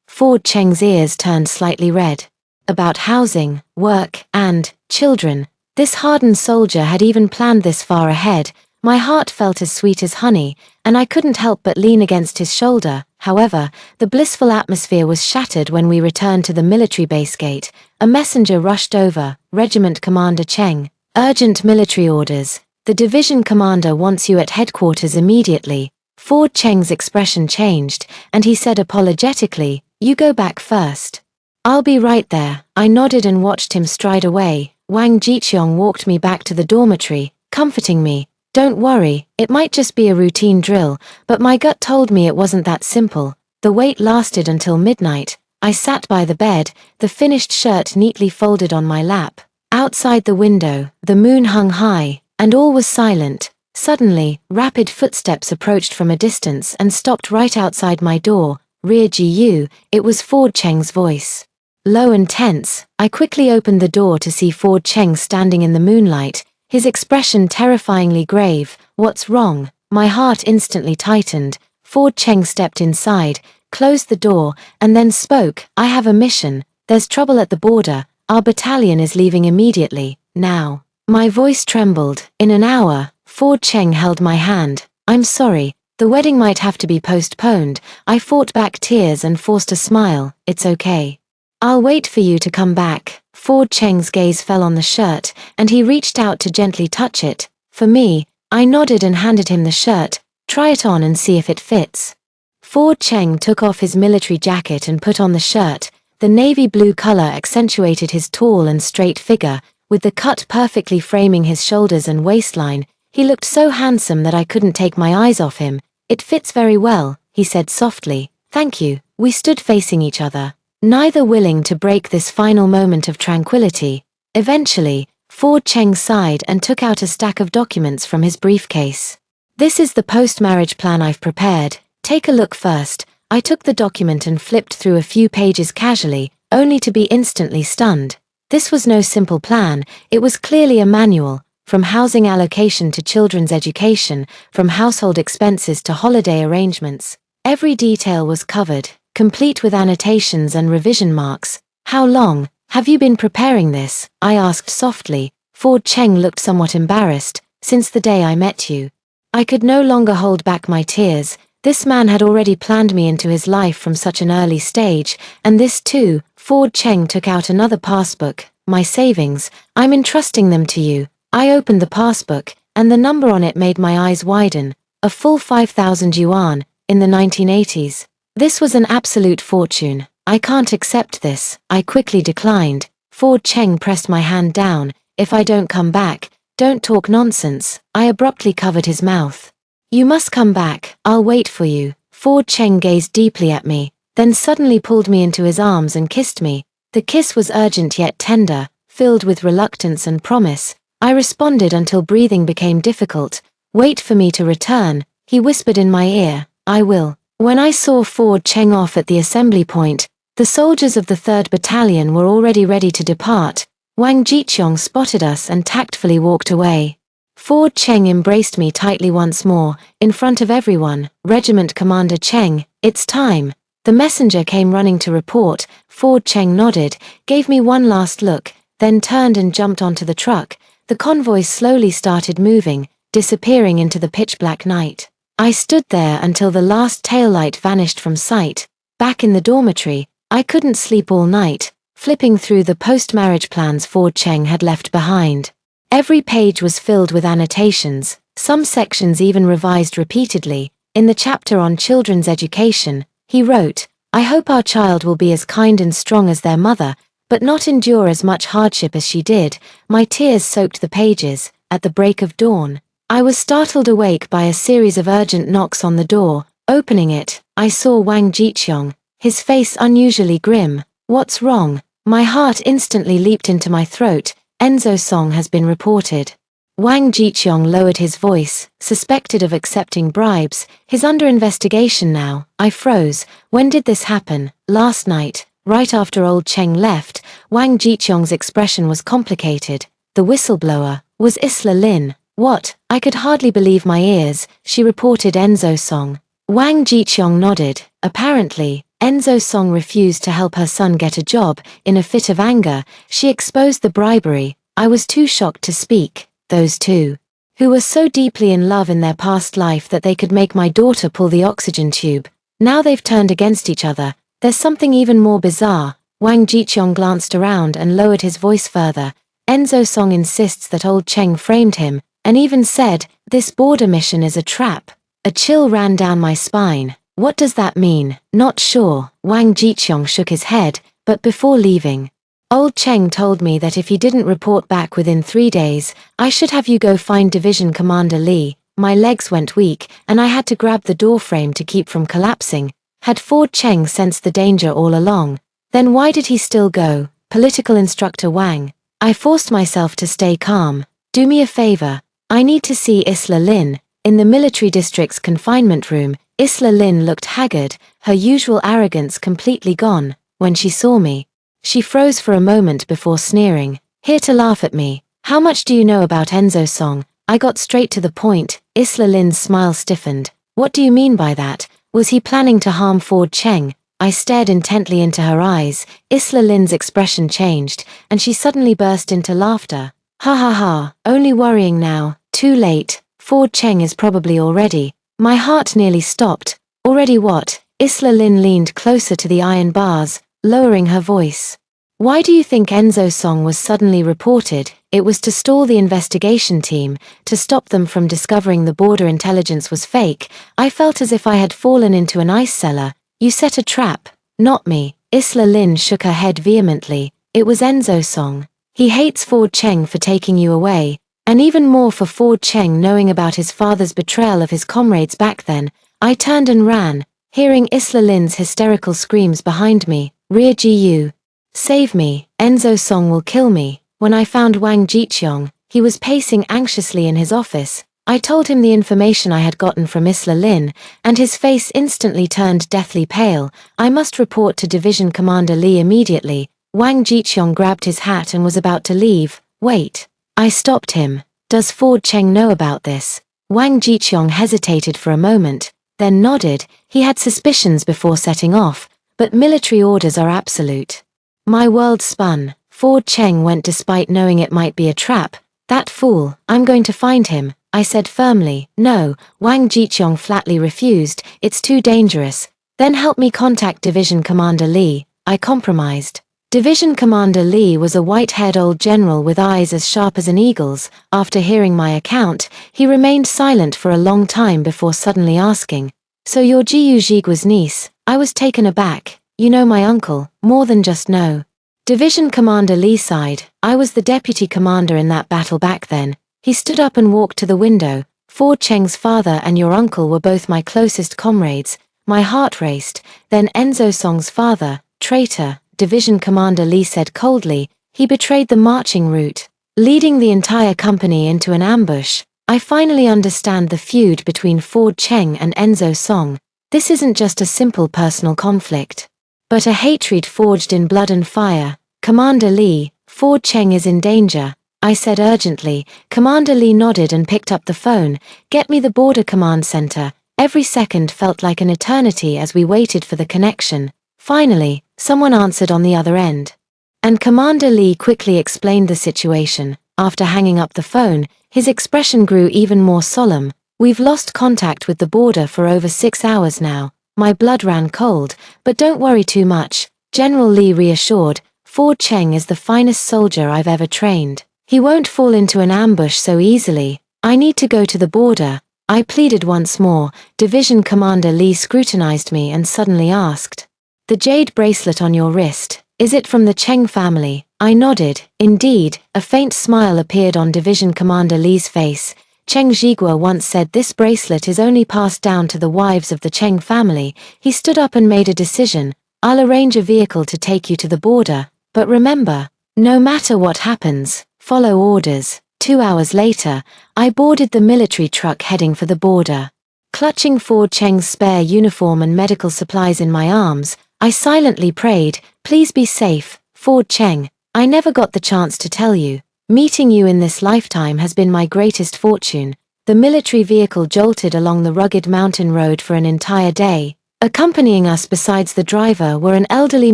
A: Ford Cheng's ears turned slightly red. About housing, work, and children. This hardened soldier had even planned this far ahead. My heart felt as sweet as honey, and I couldn't help but lean against his shoulder. However, the blissful atmosphere was shattered when we returned to the military base gate. A messenger rushed over. Regiment Commander Cheng. Urgent military orders. The division commander wants you at headquarters immediately. Ford Cheng's expression changed, and he said apologetically, you go back first. I'll be right there. I nodded and watched him stride away. Wang Jiqiong walked me back to the dormitory, comforting me. Don't worry, it might just be a routine drill, but my gut told me it wasn't that simple. The wait lasted until midnight. I sat by the bed, the finished shirt neatly folded on my lap. Outside the window, the moon hung high, and all was silent. Suddenly, rapid footsteps approached from a distance and stopped right outside my door. Rear Gu, it was Ford Cheng's voice. Low and tense, I quickly opened the door to see Ford Cheng standing in the moonlight, his expression terrifyingly grave. What's wrong? My heart instantly tightened. Ford Cheng stepped inside, closed the door, and then spoke. I have a mission. There's trouble at the border. Our battalion is leaving immediately, now. My voice trembled. In an hour. Ford Cheng held my hand. I'm sorry, The wedding might have to be postponed. I fought back tears and forced a smile. It's okay. I'll wait for you to come back. Ford Cheng's gaze fell on the shirt, and he reached out to gently touch it. For me, I nodded and handed him the shirt. Try it on and see if it fits. Ford Cheng took off his military jacket and put on the shirt. The navy blue color accentuated his tall and straight figure, with the cut perfectly framing his shoulders and waistline. He looked so handsome that I couldn't take my eyes off him. It fits very well, he said softly. Thank you. We stood facing each other, neither willing to break this final moment of tranquility. Eventually, Ford Cheng sighed and took out a stack of documents from his briefcase. This is the post-marriage plan I've prepared. Take a look first. I took the document and flipped through a few pages casually, only to be instantly stunned. This was no simple plan. It was clearly a manual. From housing allocation to children's education, from household expenses to holiday arrangements. Every detail was covered, complete with annotations and revision marks. How long have you been preparing this? I asked softly. Ford Cheng looked somewhat embarrassed. Since the day I met you. I could no longer hold back my tears. This man had already planned me into his life from such an early stage, and this too. Ford Cheng took out another passbook. My savings, I'm entrusting them to you. I opened the passbook, and the number on it made my eyes widen. A full 5,000 yuan, in the 1980s. This was an absolute fortune. I can't accept this, I quickly declined. Ford Cheng pressed my hand down. If I don't come back, don't talk nonsense. I abruptly covered his mouth. You must come back, I'll wait for you. Ford Cheng gazed deeply at me, then suddenly pulled me into his arms and kissed me. The kiss was urgent yet tender, filled with reluctance and promise. I responded until breathing became difficult. Wait for me to return, he whispered in my ear. I will. When I saw Ford Cheng off at the assembly point, the soldiers of the 3rd Battalion were already ready to depart. Wang Jiqiong spotted us and tactfully walked away. Ford Cheng embraced me tightly once more, in front of everyone. Regiment Commander Cheng, it's time. The messenger came running to report. Ford Cheng nodded, gave me one last look, then turned and jumped onto the truck. The convoy slowly started moving, disappearing into the pitch-black night. I stood there until the last taillight vanished from sight. Back in the dormitory, I couldn't sleep all night, flipping through the post-marriage plans Ford Cheng had left behind. Every page was filled with annotations, some sections even revised repeatedly. In the chapter on children's education, he wrote, I hope our child will be as kind and strong as their mother, but not endure as much hardship as she did. My tears soaked the pages. At the break of dawn, I was startled awake by a series of urgent knocks on the door. Opening it, I saw Wang Jiqiong, his face unusually grim. What's wrong? My heart instantly leaped into my throat. Enzo Song has been reported. Wang Jiqiong lowered his voice, suspected of accepting bribes. He's under investigation now. I froze. When did this happen? Last night. Right after old Cheng left. Wang Jiqiong's expression was complicated. The whistleblower was Isla Lin. What? I could hardly believe my ears. She reported Enzo Song. Wang Jiqiong nodded. Apparently, Enzo Song refused to help her son get a job. In a fit of anger, she exposed the bribery. I was too shocked to speak. Those two, who were so deeply in love in their past life that they could make my daughter pull the oxygen tube. Now they've turned against each other. There's something even more bizarre. Wang Jiqiong glanced around and lowered his voice further. Enzo Song insists that old Cheng framed him, and even said, this border mission is a trap. A chill ran down my spine. What does that mean? Not sure. Wang Jiqiong shook his head, but before leaving, old Cheng told me that if he didn't report back within 3 days, I should have you go find Division Commander Li. My legs went weak, and I had to grab the door frame to keep from collapsing. Had Ford Cheng sensed the danger all along? Then why did he still go? Political instructor Wang. I forced myself to stay calm. Do me a favor. I need to see Isla Lin. In the military district's confinement room, Isla Lin looked haggard, her usual arrogance completely gone. When she saw me, she froze for a moment before sneering. Here to laugh at me. How much do you know about Enzo Song? I got straight to the point. Isla Lin's smile stiffened. What do you mean by that? Was he planning to harm Ford Cheng? I stared intently into her eyes. Isla Lin's expression changed, and she suddenly burst into laughter. Ha ha ha, only worrying now. Too late. Ford Cheng is probably already. My heart nearly stopped. Already what? Isla Lin leaned closer to the iron bars, lowering her voice. Why do you think Enzo Song was suddenly reported? It was to stall the investigation team, to stop them from discovering the border intelligence was fake. I felt as if I had fallen into an ice cellar. You set a trap. Not me. Isla Lin shook her head vehemently. It was Enzo Song. He hates Ford Cheng for taking you away, and even more for Ford Cheng knowing about his father's betrayal of his comrades back then. I turned and ran, hearing Isla Lin's hysterical screams behind me. Rear GU. Save me, Enzo Song will kill me. When I found Wang Jiqiong, he was pacing anxiously in his office. I told him the information I had gotten from Isla Lin, and his face instantly turned deathly pale. I must report to Division Commander Li immediately. Wang Jiqiong grabbed his hat and was about to leave. Wait. I stopped him. Does Ford Cheng know about this? Wang Jiqiong hesitated for a moment, then nodded. He had suspicions before setting off, but military orders are absolute. My world spun. Ford Cheng went despite knowing it might be a trap. That fool, I'm going to find him, I said firmly. No, Wang Jiqiong flatly refused. It's too dangerous. Then help me contact Division Commander Li, I compromised. Division Commander Li was a white-haired old general with eyes as sharp as an eagle's. After hearing my account, he remained silent for a long time before suddenly asking, "So you're Jiu Jigua's niece?" I was taken aback. "You know my uncle, more than just know." Division Commander Li sighed. "I was the deputy commander in that battle back then." He stood up and walked to the window. "Ford Cheng's father and your uncle were both my closest comrades." My heart raced. "Then Enzo Song's father, traitor," Division Commander Li said coldly. "He betrayed the marching route, leading the entire company into an ambush." I finally understand the feud between Ford Cheng and Enzo Song. This isn't just a simple personal conflict, but a hatred forged in blood and fire. "Commander Li, Ford Cheng is in danger," I said urgently. Commander Li nodded and picked up the phone. "Get me the border command center." Every second felt like an eternity as we waited for the connection. Finally, someone answered on the other end. And Commander Li quickly explained the situation. After hanging up the phone, his expression grew even more solemn. "We've lost contact with the border for over 6 hours now." My blood ran cold. "But don't worry too much," General Li reassured. "Ford Cheng is the finest soldier I've ever trained. He won't fall into an ambush so easily." "I need to go to the border," I pleaded once more. Division Commander Li scrutinized me and suddenly asked, "The jade bracelet on your wrist, is it from the Cheng family?" I nodded. Indeed, a faint smile appeared on Division Commander Li's face. "Cheng Jigua once said this bracelet is only passed down to the wives of the Cheng family." He stood up and made a decision. "I'll arrange a vehicle to take you to the border. But remember, no matter what happens, follow orders." 2 hours later, I boarded the military truck heading for the border. Clutching Ford Cheng's spare uniform and medical supplies in my arms, I silently prayed, "Please be safe, Ford Cheng. I never got the chance to tell you. Meeting you in this lifetime has been my greatest fortune." The military vehicle jolted along the rugged mountain road for an entire day. Accompanying us besides the driver were an elderly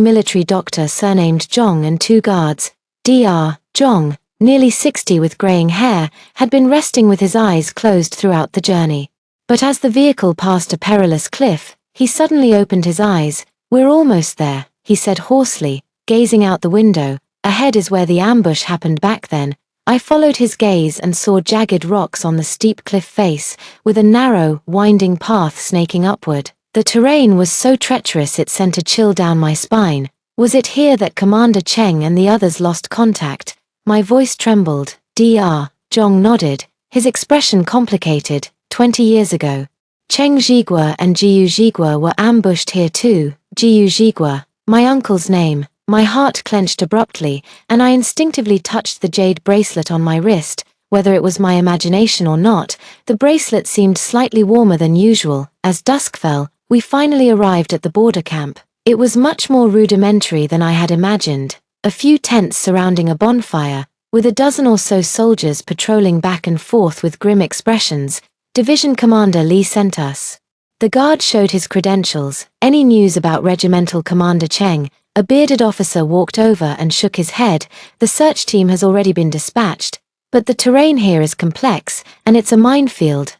A: military doctor surnamed Zhong and 2 guards. Dr. Zhong, nearly 60 with graying hair, had been resting with his eyes closed throughout the journey. But as the vehicle passed a perilous cliff, he suddenly opened his eyes. "We're almost there," he said hoarsely, gazing out the window. "Ahead is where the ambush happened back then." I followed his gaze and saw jagged rocks on the steep cliff face, with a narrow, winding path snaking upward. The terrain was so treacherous it sent a chill down my spine. Was it here that Commander Cheng and the others lost contact? My voice trembled. Dr. Zhong nodded, his expression complicated. 20 years ago, Cheng Jigua and Jiu Jigua were ambushed here too. Jiu Jigua, my uncle's name. My heart clenched abruptly, and I instinctively touched the jade bracelet on my wrist. Whether it was my imagination or not, the bracelet seemed slightly warmer than usual. As dusk fell, we finally arrived at the border camp. It was much more rudimentary than I had imagined. A few tents surrounding a bonfire, with a dozen or so soldiers patrolling back and forth with grim expressions. Division Commander Li sent us. The guard showed his credentials. "Any news about Regimental Commander Cheng?" A bearded officer walked over and shook his head. "The search team has already been dispatched, but the terrain here is complex, and it's a minefield,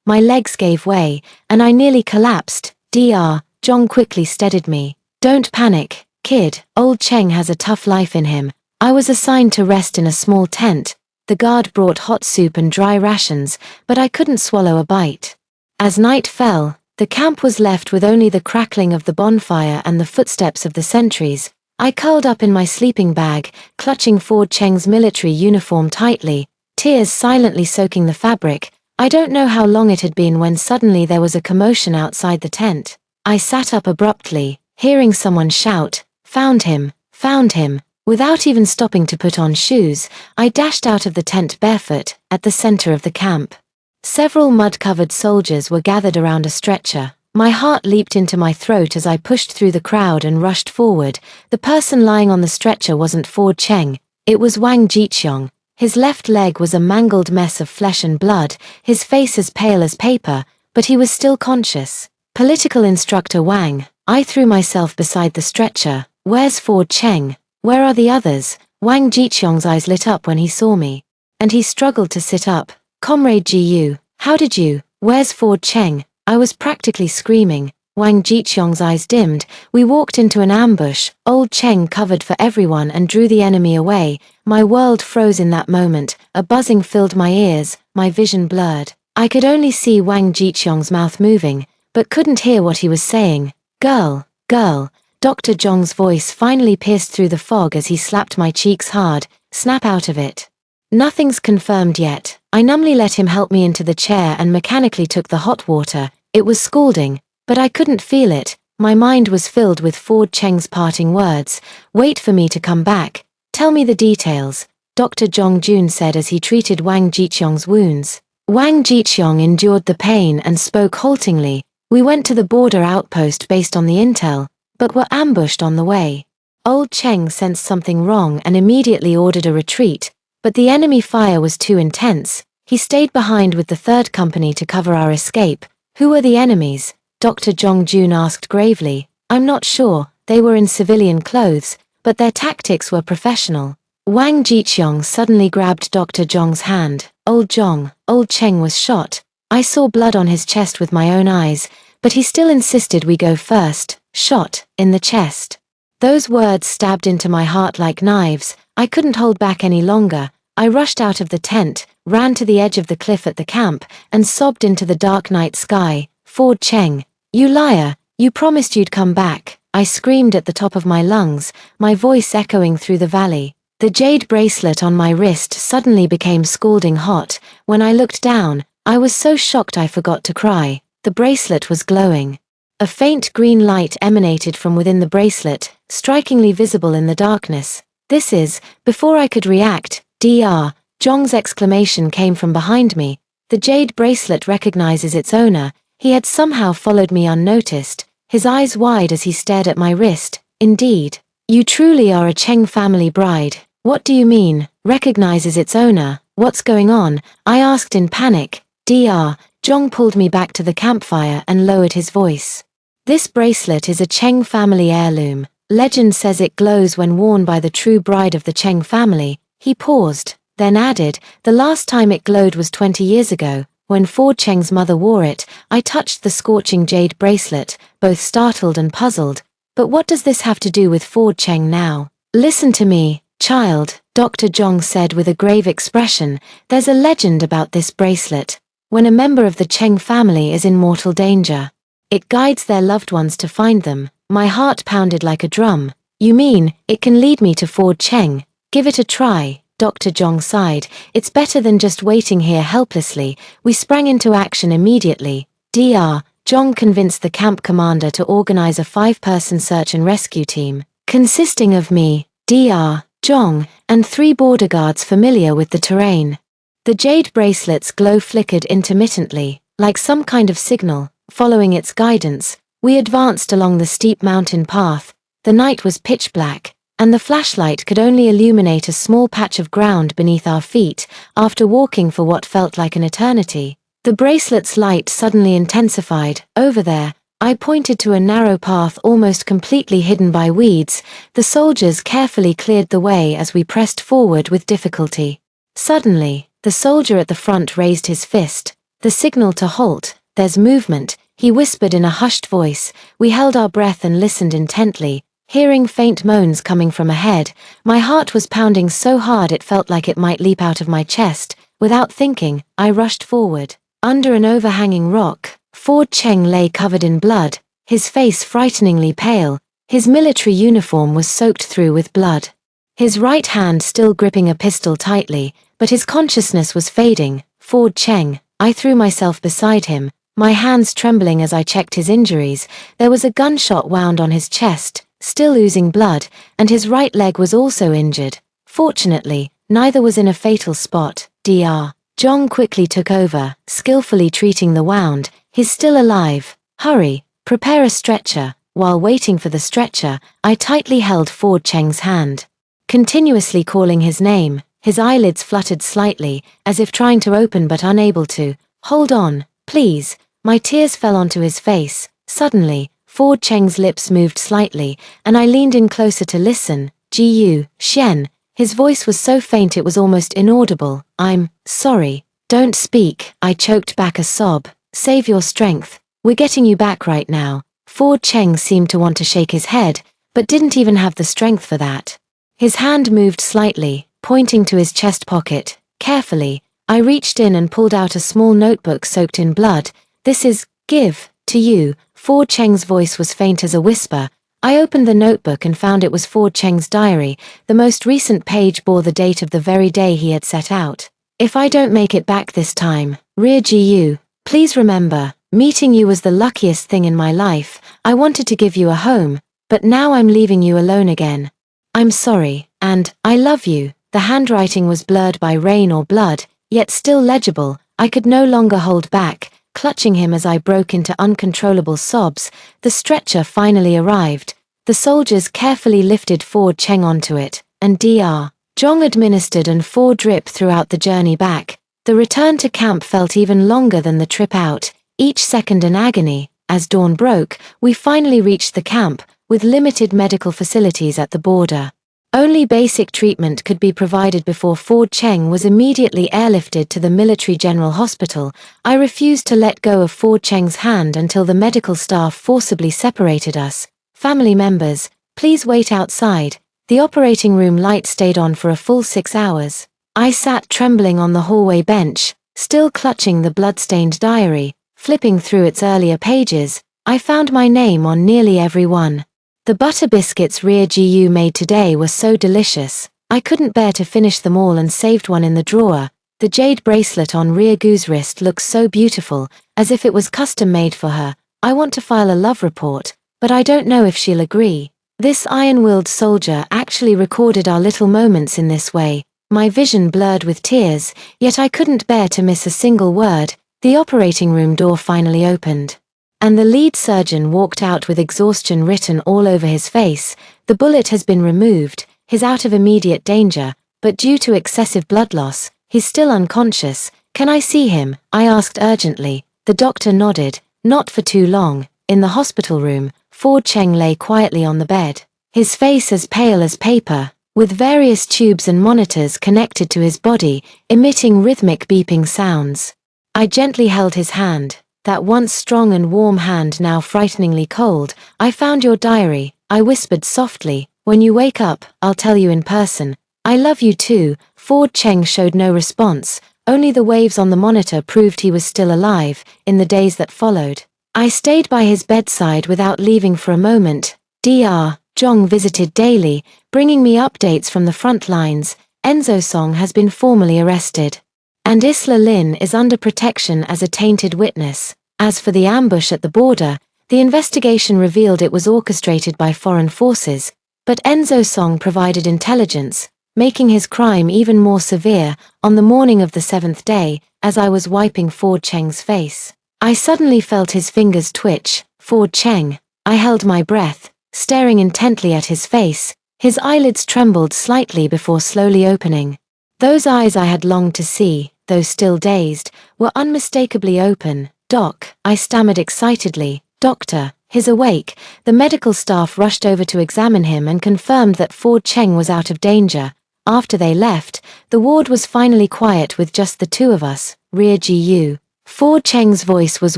A: My legs gave way, and I nearly collapsed. Dr. Zhong quickly steadied me. Don't panic, kid, old Cheng has a tough life in him. I was assigned to rest in a small tent. The guard brought hot soup and dry rations, but I couldn't swallow a bite. As night fell, the camp was left with only the crackling of the bonfire and the footsteps of the sentries. I curled up in my sleeping bag, clutching Ford Cheng's military uniform tightly, tears silently soaking the fabric. I don't know how long it had been when suddenly there was a commotion outside the tent. I sat up abruptly, hearing someone shout, "Found him, found him." Without even stopping to put on shoes, I dashed out of the tent barefoot, at the center of the camp. Several mud-covered soldiers were gathered around a stretcher. My heart leaped into my throat as I pushed through the crowd and rushed forward. The person lying on the stretcher wasn't Ford Cheng, it was Wang Jiqiong. His left leg was a mangled mess of flesh and blood, his face as pale as paper, but he was still conscious. Political instructor Wang, I threw myself beside the stretcher. Where's Ford Cheng? Where are the others? Wang Jiqiong's eyes lit up when he saw me. And he struggled to sit up. Comrade Jiyu, how did you? Where's Ford Cheng? I was practically screaming. Wang Jiqiong's eyes dimmed. We walked into an ambush. Old Cheng covered for everyone and drew the enemy away. My world froze in that moment. A buzzing filled my ears, my vision blurred. I could only see Wang Jiqiong's mouth moving, but couldn't hear what he was saying. Girl, girl. Dr. Zhong's voice finally pierced through the fog as he slapped my cheeks hard. Snap out of it. Nothing's confirmed yet. I numbly let him help me into the chair and mechanically took the hot water. It was scalding, but I couldn't feel it. My mind was filled with Ford Cheng's parting words. Wait for me to come back. Tell me the details, Dr. Zhong Jun said as he treated Wang Jiqiong's wounds. Wang Jiqiong endured the pain and spoke haltingly. We went to the border outpost based on the intel, but were ambushed on the way. Old Cheng sensed something wrong and immediately ordered a retreat. But the enemy fire was too intense. He stayed behind with the third company to cover our escape. Who were the enemies? Dr. Zhong Jun asked gravely. I'm not sure, they were in civilian clothes, but their tactics were professional. Wang Jiqiong suddenly grabbed Dr. Zhong's hand. Old Cheng was shot. I saw blood on his chest with my own eyes, but he still insisted we go first. Shot, in the chest. Those words stabbed into my heart like knives. I couldn't hold back any longer. I rushed out of the tent, ran to the edge of the cliff at the camp, and sobbed into the dark night sky. Ford Cheng, you liar, you promised you'd come back. I screamed at the top of my lungs, my voice echoing through the valley. The jade bracelet on my wrist suddenly became scalding hot. When I looked down, I was so shocked I forgot to cry. The bracelet was glowing. A faint green light emanated from within the bracelet, strikingly visible in the darkness. This is, before I could react, Dr. Zhong's exclamation came from behind me. The jade bracelet recognizes its owner. He had somehow followed me unnoticed, his eyes wide as he stared at my wrist. Indeed, you truly are a Cheng family bride. What do you mean, recognizes its owner? What's going on? I asked in panic. Dr. Zhong pulled me back to the campfire and lowered his voice. This bracelet is a Cheng family heirloom. Legend says it glows when worn by the true bride of the Cheng family. He paused, then added, the last time it glowed was 20 years ago, when Ford Cheng's mother wore it. I touched the scorching jade bracelet, both startled and puzzled. But what does this have to do with Ford Cheng now? Listen to me, child, Dr. Zhong said with a grave expression. There's a legend about this bracelet. When a member of the Cheng family is in mortal danger, it guides their loved ones to find them. My heart pounded like a drum. You mean, it can lead me to Ford Cheng? Give it a try, Dr. Zhong sighed. It's better than just waiting here helplessly. We sprang into action immediately. Dr. Zhong convinced the camp commander to organize a 5-person search and rescue team, consisting of me, Dr. Zhong, and 3 border guards familiar with the terrain. The jade bracelet's glow flickered intermittently, like some kind of signal. Following its guidance, we advanced along the steep mountain path. The night was pitch black, and the flashlight could only illuminate a small patch of ground beneath our feet. After walking for what felt like an eternity, the bracelet's light suddenly intensified. Over there, I pointed to a narrow path almost completely hidden by weeds. The soldiers carefully cleared the way as we pressed forward with difficulty. Suddenly, the soldier at the front raised his fist. The signal to halt, there's movement, he whispered in a hushed voice. We held our breath and listened intently, hearing faint moans coming from ahead. My heart was pounding so hard it felt like it might leap out of my chest. Without thinking, I rushed forward. Under an overhanging rock, Ford Cheng lay covered in blood, his face frighteningly pale. His military uniform was soaked through with blood. His right hand still gripping a pistol tightly, but his consciousness was fading. Ford Cheng. I threw myself beside him, my hands trembling as I checked his injuries. There was a gunshot wound on his chest, still oozing blood, and his right leg was also injured. Fortunately, neither was in a fatal spot. Dr. Zhong quickly took over, skillfully treating the wound. He's still alive. Hurry, prepare a stretcher. While waiting for the stretcher, I tightly held Ford Cheng's hand, continuously calling his name. His eyelids fluttered slightly, as if trying to open but unable to. Hold on, please. My tears fell onto his face. Suddenly, Ford Cheng's lips moved slightly, and I leaned in closer to listen. Gu, Shen. His voice was so faint it was almost inaudible. I'm sorry. Don't speak. I choked back a sob. Save your strength. We're getting you back right now. Ford Cheng seemed to want to shake his head, but didn't even have the strength for that. His hand moved slightly, pointing to his chest pocket. Carefully, I reached in and pulled out a small notebook soaked in blood. This is, give, to you. Ford Cheng's voice was faint as a whisper. I opened the notebook and found it was Ford Cheng's diary. The most recent page bore the date of the very day he had set out. If I don't make it back this time, Rear Gu, please remember, meeting you was the luckiest thing in my life. I wanted to give you a home, but now I'm leaving you alone again. I'm sorry, and I love you. The handwriting was blurred by rain or blood, yet still legible. I could no longer hold back, clutching him as I broke into uncontrollable sobs. The stretcher finally arrived. The soldiers carefully lifted Ford Cheng onto it, and Dr. Zhong administered and 4 drip throughout the journey back. The return to camp felt even longer than the trip out, each second an agony. As dawn broke, we finally reached the camp, with limited medical facilities at the border. Only basic treatment could be provided before Ford Cheng was immediately airlifted to the military general hospital. I refused to let go of Ford Cheng's hand until the medical staff forcibly separated us. Family members, please wait outside. The operating room light stayed on for a full 6 hours. I sat trembling on the hallway bench, still clutching the blood-stained diary. Flipping through its earlier pages, I found my name on nearly every one. The butter biscuits Rear Gu made today were so delicious, I couldn't bear to finish them all and saved one in the drawer. The jade bracelet on Rear Gu's wrist looks so beautiful, as if it was custom-made for her. I want to file a love report, but I don't know if she'll agree. This iron-willed soldier actually recorded our little moments in this way. My vision blurred with tears, yet I couldn't bear to miss a single word. The operating room door finally opened, and the lead surgeon walked out with exhaustion written all over his face. The bullet has been removed, he's out of immediate danger, but due to excessive blood loss, he's still unconscious. Can I see him? I asked urgently. The doctor nodded. Not for too long. In the hospital room, Ford Cheng lay quietly on the bed, his face as pale as paper, with various tubes and monitors connected to his body, emitting rhythmic beeping sounds. I gently held his hand, that once strong and warm hand now frighteningly cold. I found your diary, I whispered softly. When you wake up, I'll tell you in person. I love you too. Ford Cheng showed no response, only the waves on the monitor proved he was still alive. In the days that followed, I stayed by his bedside without leaving for a moment. Dr. Zhong visited daily, bringing me updates from the front lines. Enzo Song has been formally arrested, and Isla Lin is under protection as a tainted witness. As for the ambush at the border, the investigation revealed it was orchestrated by foreign forces, but Enzo Song provided intelligence, making his crime even more severe. On the morning of the 7th day, as I was wiping Ford Cheng's face, I suddenly felt his fingers twitch. Ford Cheng. I held my breath, staring intently at his face. His eyelids trembled slightly before slowly opening. Those eyes I had longed to see, though still dazed, were unmistakably open. Doc, I stammered excitedly. Doctor, he's awake. The medical staff rushed over to examine him and confirmed that Ford Cheng was out of danger. After they left, the ward was finally quiet with just the two of us. Rear Gu, Ford Cheng's voice was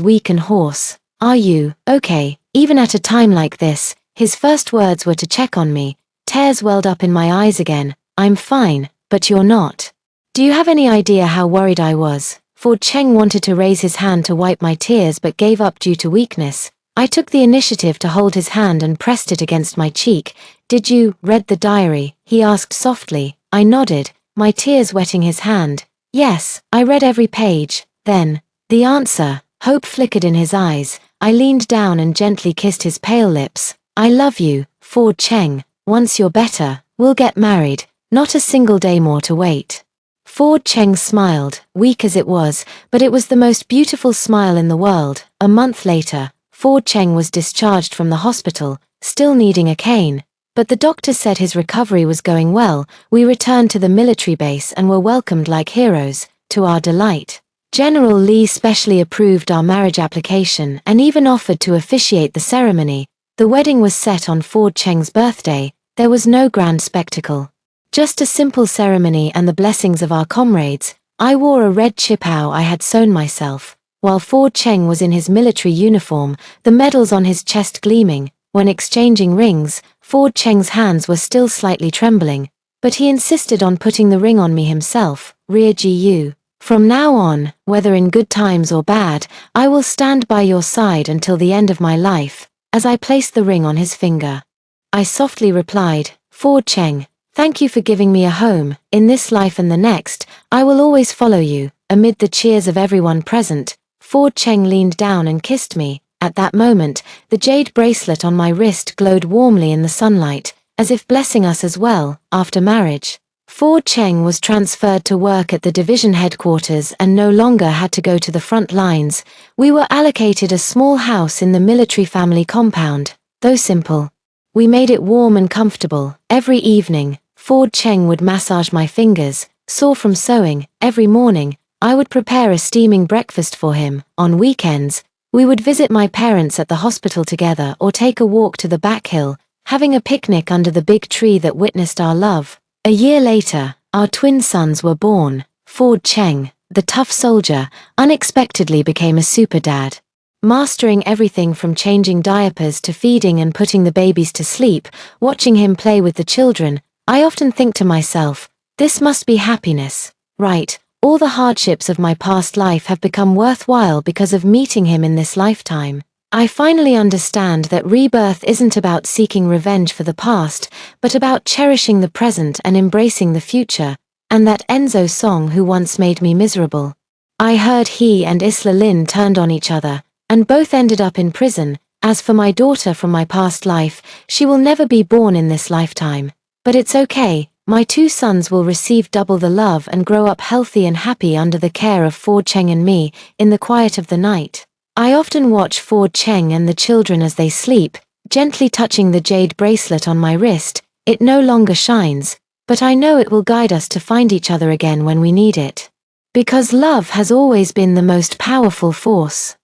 A: weak and hoarse. Are you okay? Even at a time like this, his first words were to check on me. Tears welled up in my eyes again. I'm fine, but you're not. Do you have any idea how worried I was? Ford Cheng wanted to raise his hand to wipe my tears but gave up due to weakness. I took the initiative to hold his hand and pressed it against my cheek. Did you read the diary? He asked softly. I nodded, my tears wetting his hand. Yes, I read every page. Then, the answer, hope flickered in his eyes. I leaned down and gently kissed his pale lips. I love you, Ford Cheng. Once you're better, we'll get married. Not a single day more to wait. Ford Cheng smiled, weak as it was, but it was the most beautiful smile in the world. A month later, Ford Cheng was discharged from the hospital, still needing a cane. But the doctor said his recovery was going well. We returned to the military base and were welcomed like heroes, to our delight. General Lee specially approved our marriage application and even offered to officiate the ceremony. The wedding was set on Ford Cheng's birthday. There was no grand spectacle. Just a simple ceremony and the blessings of our comrades. I wore a red chipao I had sewn myself, while Ford Cheng was in his military uniform, the medals on his chest gleaming. When exchanging rings, Ford Cheng's hands were still slightly trembling, but he insisted on putting the ring on me himself. Rear Gu. From now on, whether in good times or bad, I will stand by your side until the end of my life. As I placed the ring on his finger, I softly replied, Ford Cheng, thank you for giving me a home. In this life and the next, I will always follow you. Amid the cheers of everyone present, Ford Cheng leaned down and kissed me. At that moment, the jade bracelet on my wrist glowed warmly in the sunlight, as if blessing us as well. After marriage, Ford Cheng was transferred to work at the division headquarters and no longer had to go to the front lines. We were allocated a small house in the military family compound. Though simple, we made it warm and comfortable. Every evening, Ford Cheng would massage my fingers, sore from sewing. Every morning, I would prepare a steaming breakfast for him. On weekends, we would visit my parents at the hospital together or take a walk to the back hill, having a picnic under the big tree that witnessed our love. A year later, our twin sons were born. Ford Cheng, the tough soldier, unexpectedly became a super dad. Mastering everything from changing diapers to feeding and putting the babies to sleep, watching him play with the children, I often think to myself, this must be happiness, right? All the hardships of my past life have become worthwhile because of meeting him in this lifetime. I finally understand that rebirth isn't about seeking revenge for the past, but about cherishing the present and embracing the future. And that Enzo song Who Once Made Me Miserable. I heard he and Isla Lynn turned on each other, and both ended up in prison. As for my daughter from my past life, she will never be born in this lifetime. But it's okay. My two sons will receive double the love and grow up healthy and happy under the care of Ford Cheng and me, in the quiet of the night. I often watch Ford Cheng and the children as they sleep, gently touching the jade bracelet on my wrist. It no longer shines, but I know it will guide us to find each other again when we need it. Because love has always been the most powerful force.